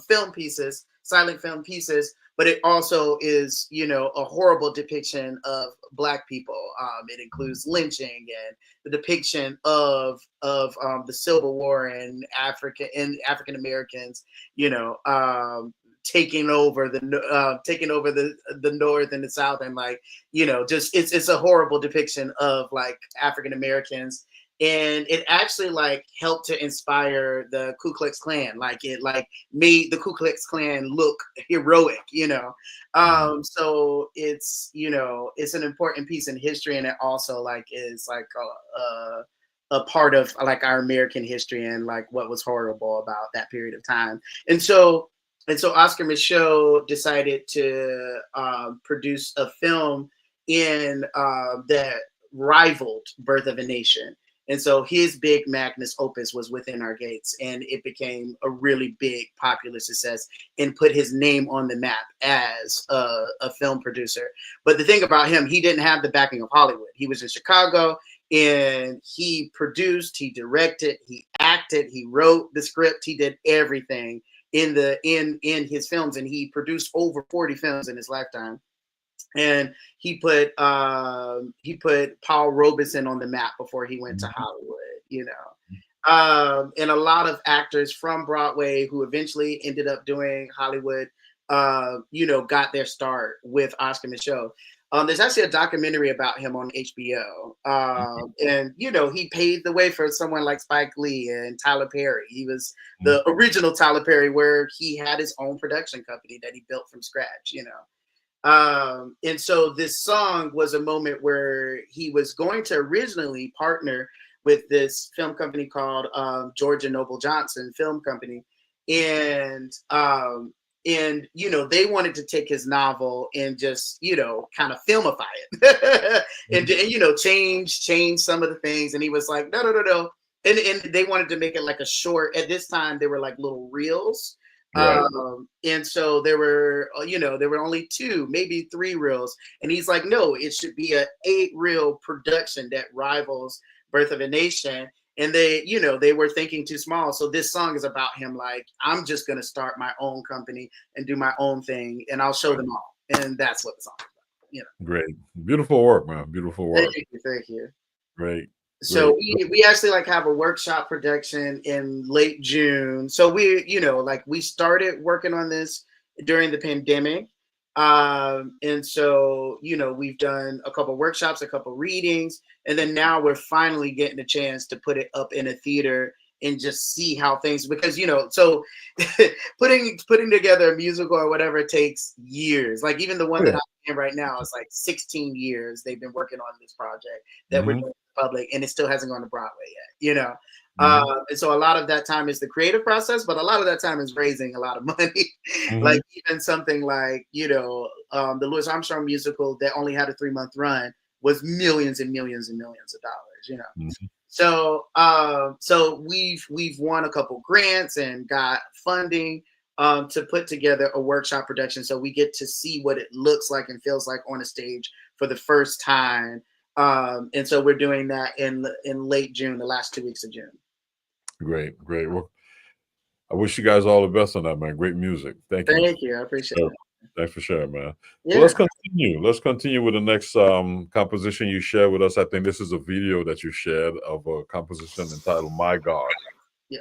film pieces, silent film pieces. but it also is, a horrible depiction of Black people. It includes lynching and the depiction of the Civil War and African Americans, taking over the North and the South, and just it's a horrible depiction of African Americans. And it actually helped to inspire the Ku Klux Klan. It made the Ku Klux Klan look heroic, So it's, it's an important piece in history, and it also is a part of our American history and what was horrible about that period of time. And so Oscar Micheaux decided to produce a film that rivaled Birth of a Nation. And so his big magnus opus was Within Our Gates, and it became a really big popular success and put his name on the map as a film producer. But the thing about him, he didn't have the backing of Hollywood. He was in Chicago, and he produced, he directed, he acted, he wrote the script, he did everything in his films, and he produced over 40 films in his lifetime. And he put Paul Robeson on the map before he went to Hollywood, and a lot of actors from Broadway who eventually ended up doing Hollywood, got their start with Oscar Micheaux. There's actually a documentary about him on HBO, and he paved the way for someone like Spike Lee and Tyler Perry. He was the original Tyler Perry, where he had his own production company that he built from scratch, and so this song was a moment where he was going to originally partner with this film company called Georgia Noble Johnson Film Company, and they wanted to take his novel and just kind of filmify it and change some of the things, and he was like, no, and they wanted to make it like a short. At this time they were like little reels. Right. And so there were only 2, maybe 3 reels. And he's like, no, it should be a 8-reel production that rivals Birth of a Nation. And they were thinking too small. So this song is about him I'm just going to start my own company and do my own thing, and I'll show them all. And that's what the song is about. Great. Beautiful work, man. Beautiful work. Thank you. Great. So we actually have a workshop production in late June. So we started working on this during the pandemic. And so, we've done a couple workshops, a couple readings, and then now we're finally getting a chance to put it up in a theater and just see how things, because, so putting together a musical or whatever takes years. Even the one that I'm in right now is 16 years they've been working on this project that we're doing public, and it still hasn't gone to Broadway yet, and so a lot of that time is the creative process, but a lot of that time is raising a lot of money. Even something the Louis Armstrong musical that only had a 3-month run was millions and millions and millions of dollars, So we've won a couple grants and got funding to put together a workshop production, so we get to see what it looks like and feels like on a stage for the first time. And so we're doing that in late June, the last 2 weeks of June. Great. Well, I wish you guys all the best on that, man. Great music. Thank you. Thank you. I appreciate it. Thanks for sharing, man. Yeah. Well, let's continue with the next composition you shared with us. I think this is a video that you shared of a composition entitled My God. Yeah.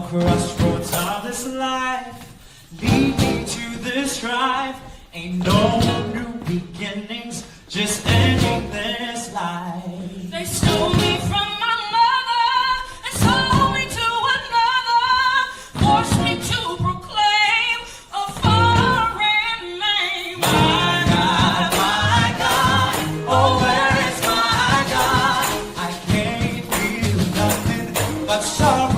crossroads of this life lead me to this strife. Ain't no new beginnings, just ending this life. They stole me from my mother and sold me to another, forced me to proclaim a foreign name. My God, oh where is my God? I can't feel nothing but sorrow.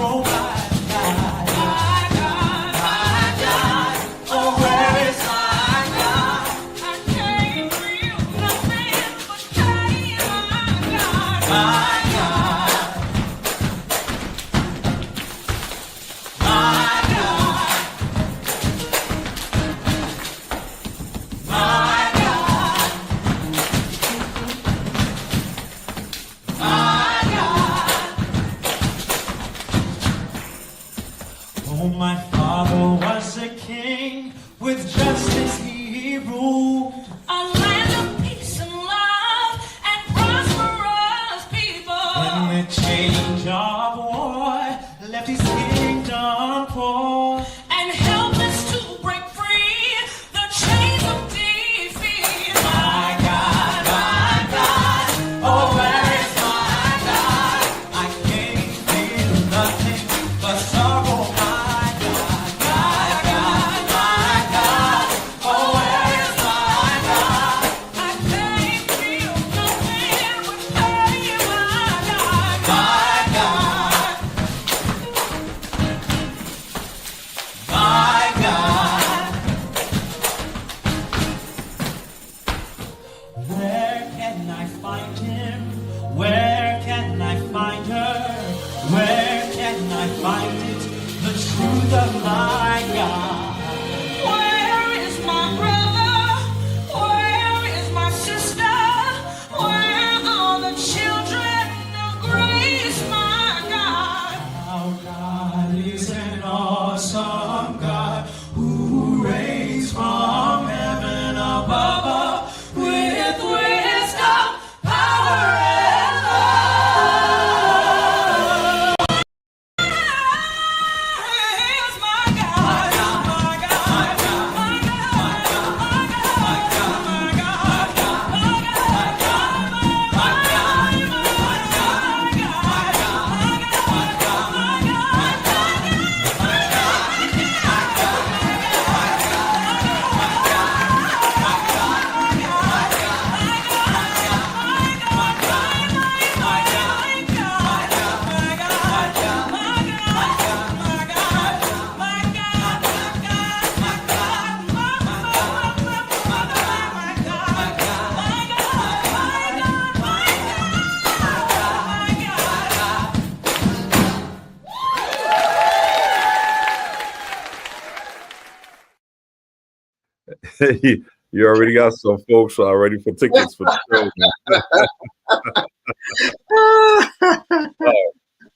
You already got some folks already for tickets for the show.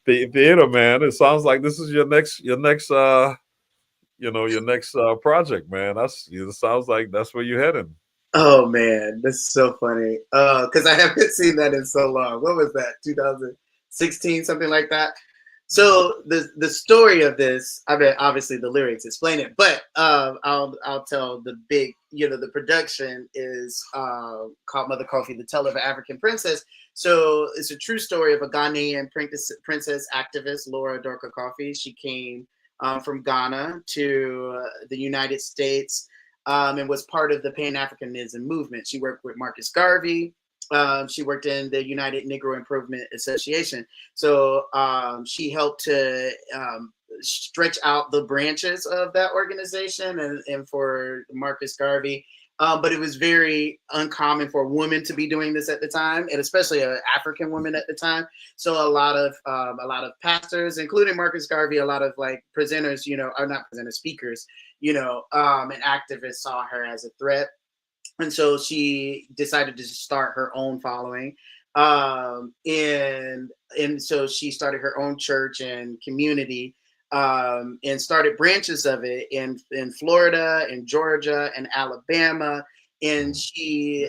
Theater, man. It sounds like this is your next project, man. It sounds like that's where you're heading. Oh man, that's so funny. Because I haven't seen that in so long. What was that? 2016, something like that. So the story of this, I mean, obviously the lyrics explain it, but I'll tell the big, the production is called Mother Coffee, the Tale of an African Princess. So it's a true story of a Ghanaian princess activist, Laura Dorka Coffee. She came from Ghana to the United States and was part of the Pan-Africanism movement. She worked with Marcus Garvey. She worked in the United Negro Improvement Association. So she helped to stretch out the branches of that organization and for Marcus Garvey. But it was very uncommon for a woman to be doing this at the time, and especially an African woman at the time. So a lot of pastors, including Marcus Garvey, a lot of like presenters, or not presenters, speakers, and activists saw her as a threat. And so she decided to start her own following. And so she started her own church and community and started branches of it in Florida, in Georgia, and Alabama. And she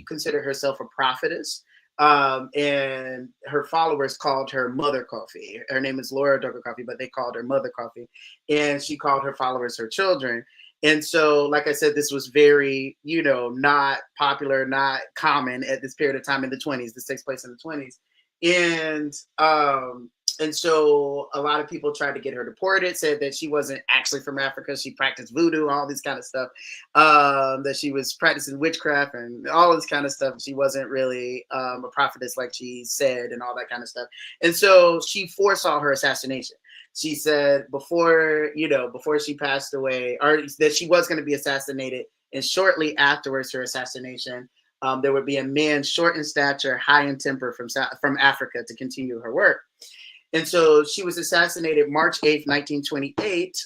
considered herself a prophetess. And her followers called her Mother Coffee. Her name is Laura Doka Coffee, but they called her Mother Coffee. And she called her followers her children. And so, like I said, this was very, not popular, not common at this period of time in the 20s. This takes place in the 20s. And so a lot of people tried to get her deported, said that she wasn't actually from Africa. She practiced voodoo, all this kind of stuff, that she was practicing witchcraft and all this kind of stuff. She wasn't really a prophetess like she said and all that kind of stuff. And so she foresaw her assassination. She said before she passed away, or that she was going to be assassinated. And shortly afterwards, her assassination, there would be a man short in stature, high in temper from Africa to continue her work. And so she was assassinated March 8th, 1928.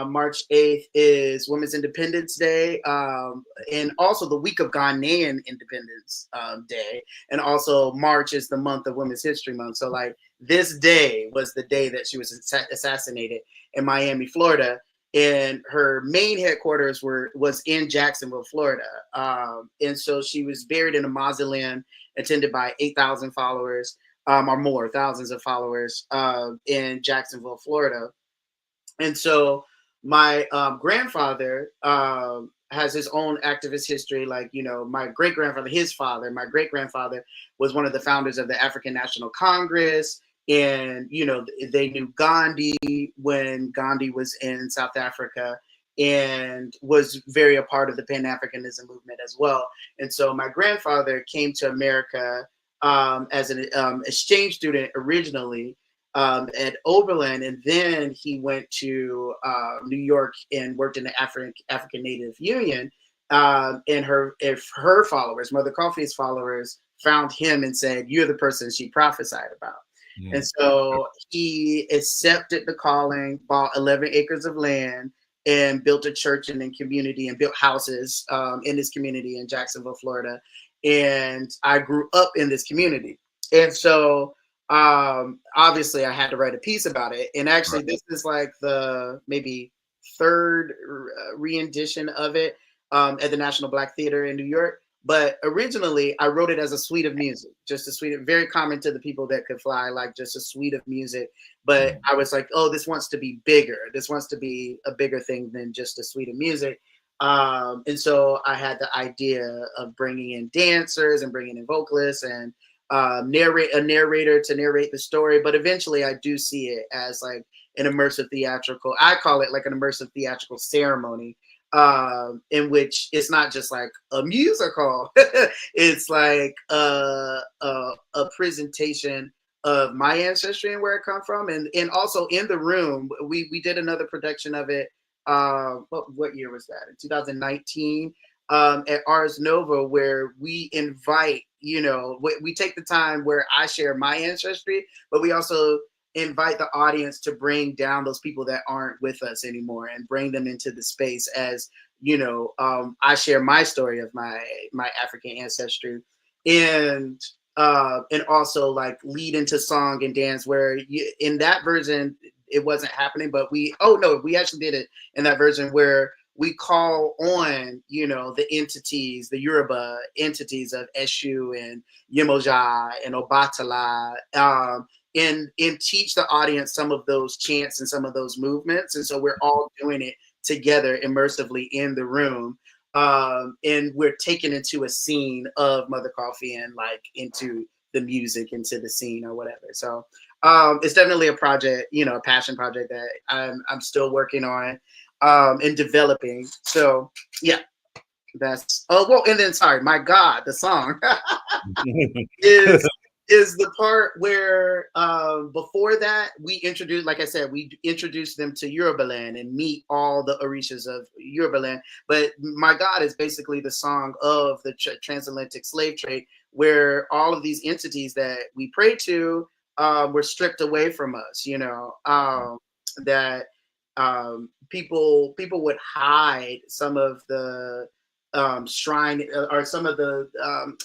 March 8th is Women's Independence Day, and also the week of Ghanaian Independence Day. And also March is the month of Women's History Month. So like this day was the day that she was assassinated in Miami, Florida. And her main headquarters was in Jacksonville, Florida. And so she was buried in a mausoleum attended by 8,000 followers. Or more, thousands of followers in Jacksonville, Florida. And so my grandfather has his own activist history. Like, my great-grandfather, my great-grandfather was one of the founders of the African National Congress. And, they knew Gandhi when Gandhi was in South Africa and was very a part of the Pan-Africanism movement as well. And so my grandfather came to America as an exchange student originally at Oberlin, and then he went to New York and worked in the African Native Union. And her followers, Mother Coffee's followers, found him and said, "You're the person she prophesied about." Mm. And so he accepted the calling, bought 11 acres of land, and built a church in the community and built houses in this community in Jacksonville, Florida. And I grew up in this community. And so obviously I had to write a piece about it. And actually this is like the maybe third rendition of it at the National Black Theater in New York. But originally I wrote it as a suite of music, just a suite of, very common to the people that could fly, like just a suite of music. But I was like, oh, this wants to be bigger. This wants to be a bigger thing than just a suite of music. And so I had the idea of bringing in dancers and bringing in vocalists and a narrator to narrate the story. But eventually I do see it as like an immersive theatrical, I call it like an immersive theatrical ceremony, in which it's not just like a musical, it's like a presentation of my ancestry and where it come from. And also in the room, we did another production of it. What year was that? In 2019, at Ars Nova, where we invite, we take the time where I share my ancestry, but we also invite the audience to bring down those people that aren't with us anymore and bring them into the space as, I share my story of my African ancestry, and also like lead into song and dance, where in that version, it wasn't happening, but we actually did it in that version where we call on, the entities, the Yoruba entities of Eshu and Yemoja and Obatala, and teach the audience some of those chants and some of those movements. And so we're all doing it together immersively in the room. And we're taken into a scene of Mother Coffee and like into the music, into the scene or whatever. So it's definitely a project, a passion project that I'm still working on and developing. So yeah, that's and then sorry, My God, the song is the part where before that we introduced, like I said, we introduced them to Yoruba land and meet all the Orishas of Yoruba land. But My God is basically the song of the transatlantic slave trade, where all of these entities that we pray to were stripped away from us, that people would hide some of the shrine or some of the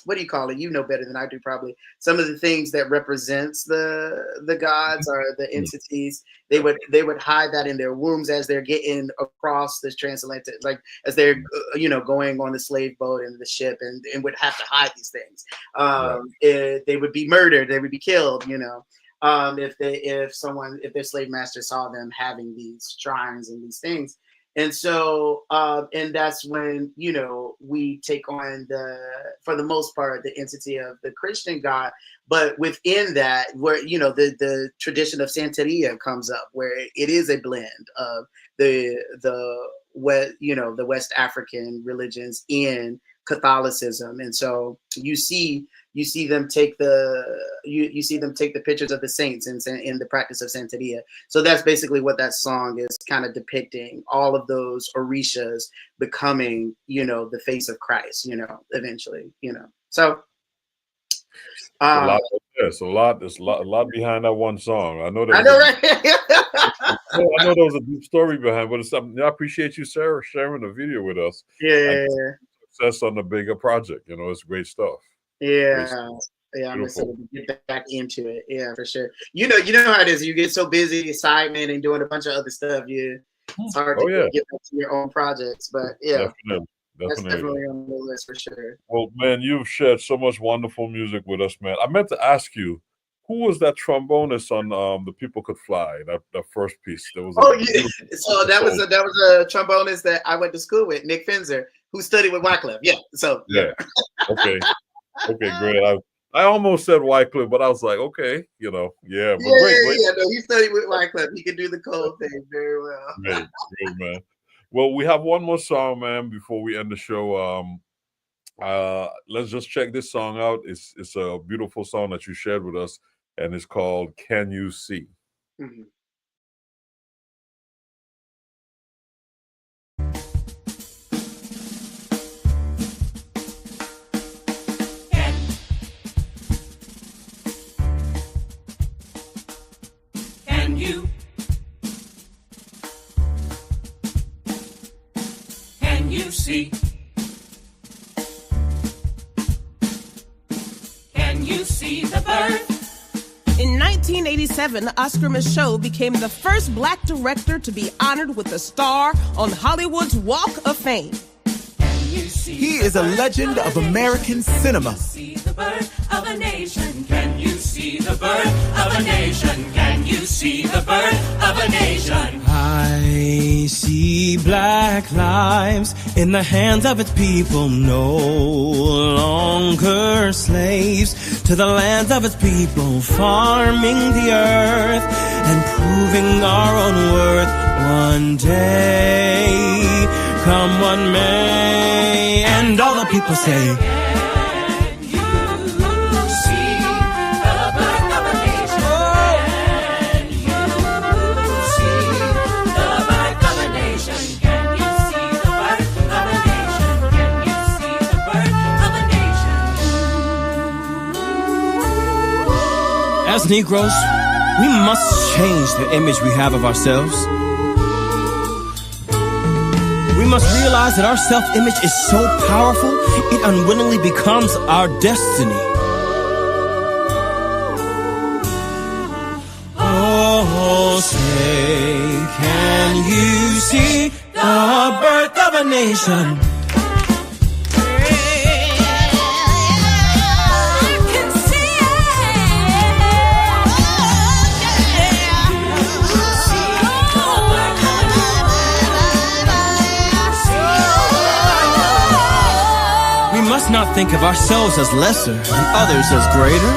what do you call it? You know better than I do probably. Some of the things that represents the gods or the entities, they would hide that in their wombs as they're getting across this transatlantic, like as they're going on the slave boat and the ship, and would have to hide these things. They would be murdered, they would be killed, if their slave master saw them having these shrines and these things. And so, and that's when, we take on for the most part, the entity of the Christian God. But within that, where, the tradition of Santeria comes up, where it is a blend of the West African religions in Catholicism. And so you see them take the pictures of the saints in the practice of Santeria. So that's basically what that song is kind of depicting, all of those orishas becoming, the face of Christ, eventually, So there's a lot behind that one song. I know that. Right? I know there was a deep story behind, but it's something. I appreciate you, Sarah, sharing the video with us. Yeah. Success on the bigger project. It's great stuff. Yeah. Yeah, I'm excited to get back into it. Yeah, for sure. You know how it is. You get so busy, assignment and doing a bunch of other stuff. It's hard to get back to your own projects. But yeah, that's definitely on the list for sure. Well, man, you've shared so much wonderful music with us, man. I meant to ask you, who was that trombonist on The People Could Fly? That first piece. So that was a trombonist that I went to school with, Nick Finzer, who studied with Wycliffe. Yeah. So yeah. Okay. Okay, great. I almost said Wycliffe, but I was like, okay, yeah. But great. No, he studied with Wycliffe. He can do the cold thing very well. Great, man. Well, we have one more song, man, before we end the show. Let's just check this song out. It's a beautiful song that you shared with us, and it's called "Can You See." Mm-hmm. Can you see? Can you see the bird? In 1987, Oscar Micheaux became the first black director to be honored with a star on Hollywood's Walk of Fame. He is a legend of American cinema. See the bird of a nation. Can you see the bird of a nation? Can you see the bird of a nation? I see black lives in the hands of its people, no longer slaves to the lands of its people, farming the earth and proving our own worth. One day, come what may, and all the people say, as Negroes, we must change the image we have of ourselves. We must realize that our self-image is so powerful, it unwittingly becomes our destiny. Oh, say, can you see the birth of a nation? Not think of ourselves as lesser and others as greater,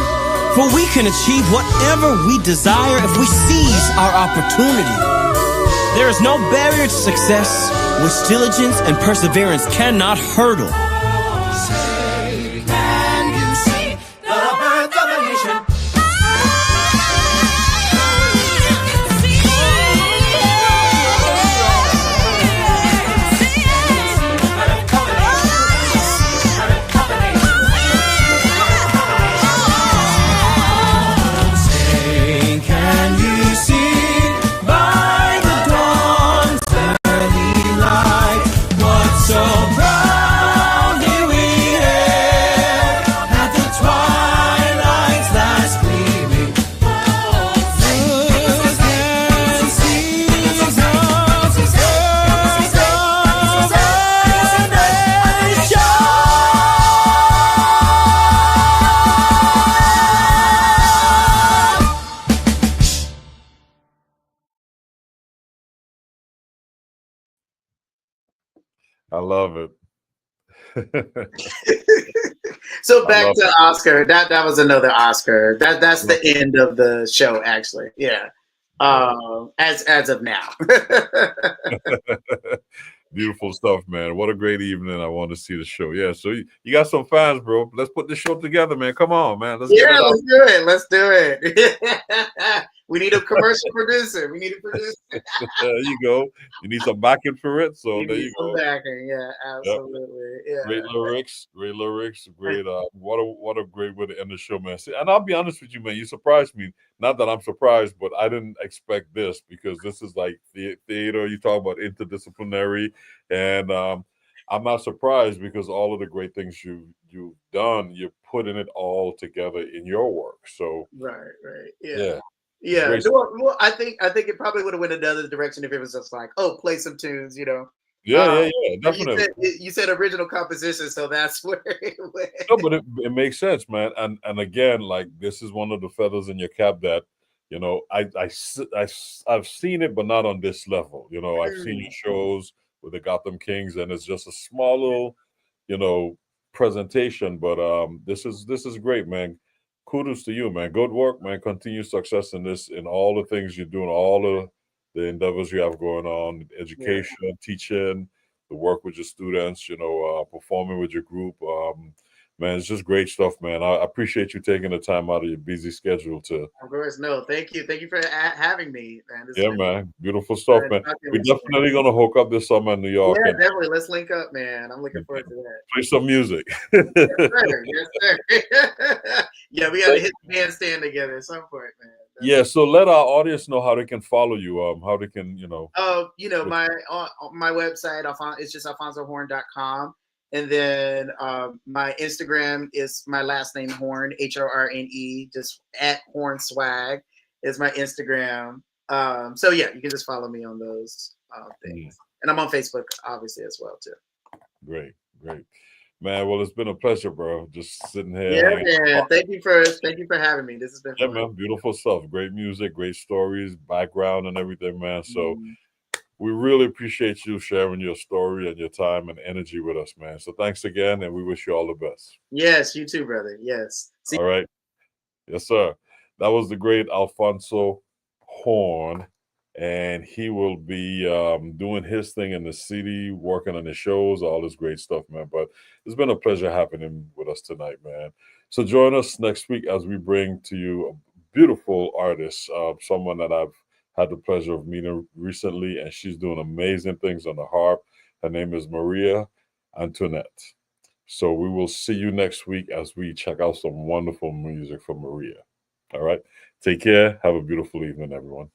for we can achieve whatever we desire if we seize our opportunity. There is no barrier to success which diligence and perseverance cannot hurdle. Can you see the birth of a nation? So bright. I love it. So I back love to Oscar. That was another Oscar. That's the end of the show, actually. Yeah. As of now. Beautiful stuff, man. What a great evening. I want to see the show. Yeah, so you got some fans, bro. Let's put this show together, man. Come on, man. Let's get it out. Let's do it. Let's do it. We need a commercial producer. We need a producer. There you go. You need some backing for it. So You there need you some go. backing. Yeah, absolutely. Yeah. Great lyrics, great. What a great way to end the show, man. See, and I'll be honest with you, man. You surprised me. Not that I'm surprised, but I didn't expect this because this is like theater. You talk about interdisciplinary, and I'm not surprised because all of the great things you've done, you're putting it all together in your work. So Right. yeah. Yeah. Great. Well, I think it probably would have went another direction if it was just like, oh, play some tunes, Yeah, definitely. You said original composition, so that's where it went. No, but it makes sense, man. And again, like this is one of the feathers in your cap that I've seen it, but not on this level. I've seen your shows with the Gotham Kings, and it's just a small little presentation. But this is great, man. Kudos to you, man. Good work, man. Continued success in all the things you're doing, all the endeavors you have going on, education, teaching, the work with your students, performing with your group. Man, it's just great stuff, man. I appreciate you taking the time out of your busy schedule to. Of course, no, thank you for having me, man. Yeah, man, beautiful stuff, man. We're definitely gonna hook up this summer in New York. Yeah, definitely. Let's link up, man. I'm looking forward to that. Play some music. Yes, sir. Yeah, we gotta hit the bandstand together at some point, man. Yeah, so let our audience know how they can follow you. How they can, my website, it's just alphonsohorne.com. And then my Instagram is my last name, Horne, Horne, just at Horne Swag is my Instagram. So yeah, you can just follow me on those things. And I'm on Facebook, obviously, as well, too. Great. Man, well, it's been a pleasure, bro. Just sitting here. Yeah, man. Thank you for having me. This has been fun. Man. Beautiful stuff. Great music, great stories, background, and everything, man. So we really appreciate you sharing your story and your time and energy with us, man. So thanks again, and we wish you all the best. Yes, you too, brother. Yes. All right. Yes, sir. That was the great Alphonso Horne. And he will be doing his thing in the city, working on the shows, all this great stuff, man. But it's been a pleasure having him with us tonight, man. So join us next week as we bring to you a beautiful artist, someone that I've had the pleasure of meeting recently, and she's doing amazing things on the harp. Her name is Maria Antoinette. So we will see you next week as we check out some wonderful music from Maria. All right. Take care. Have a beautiful evening, everyone.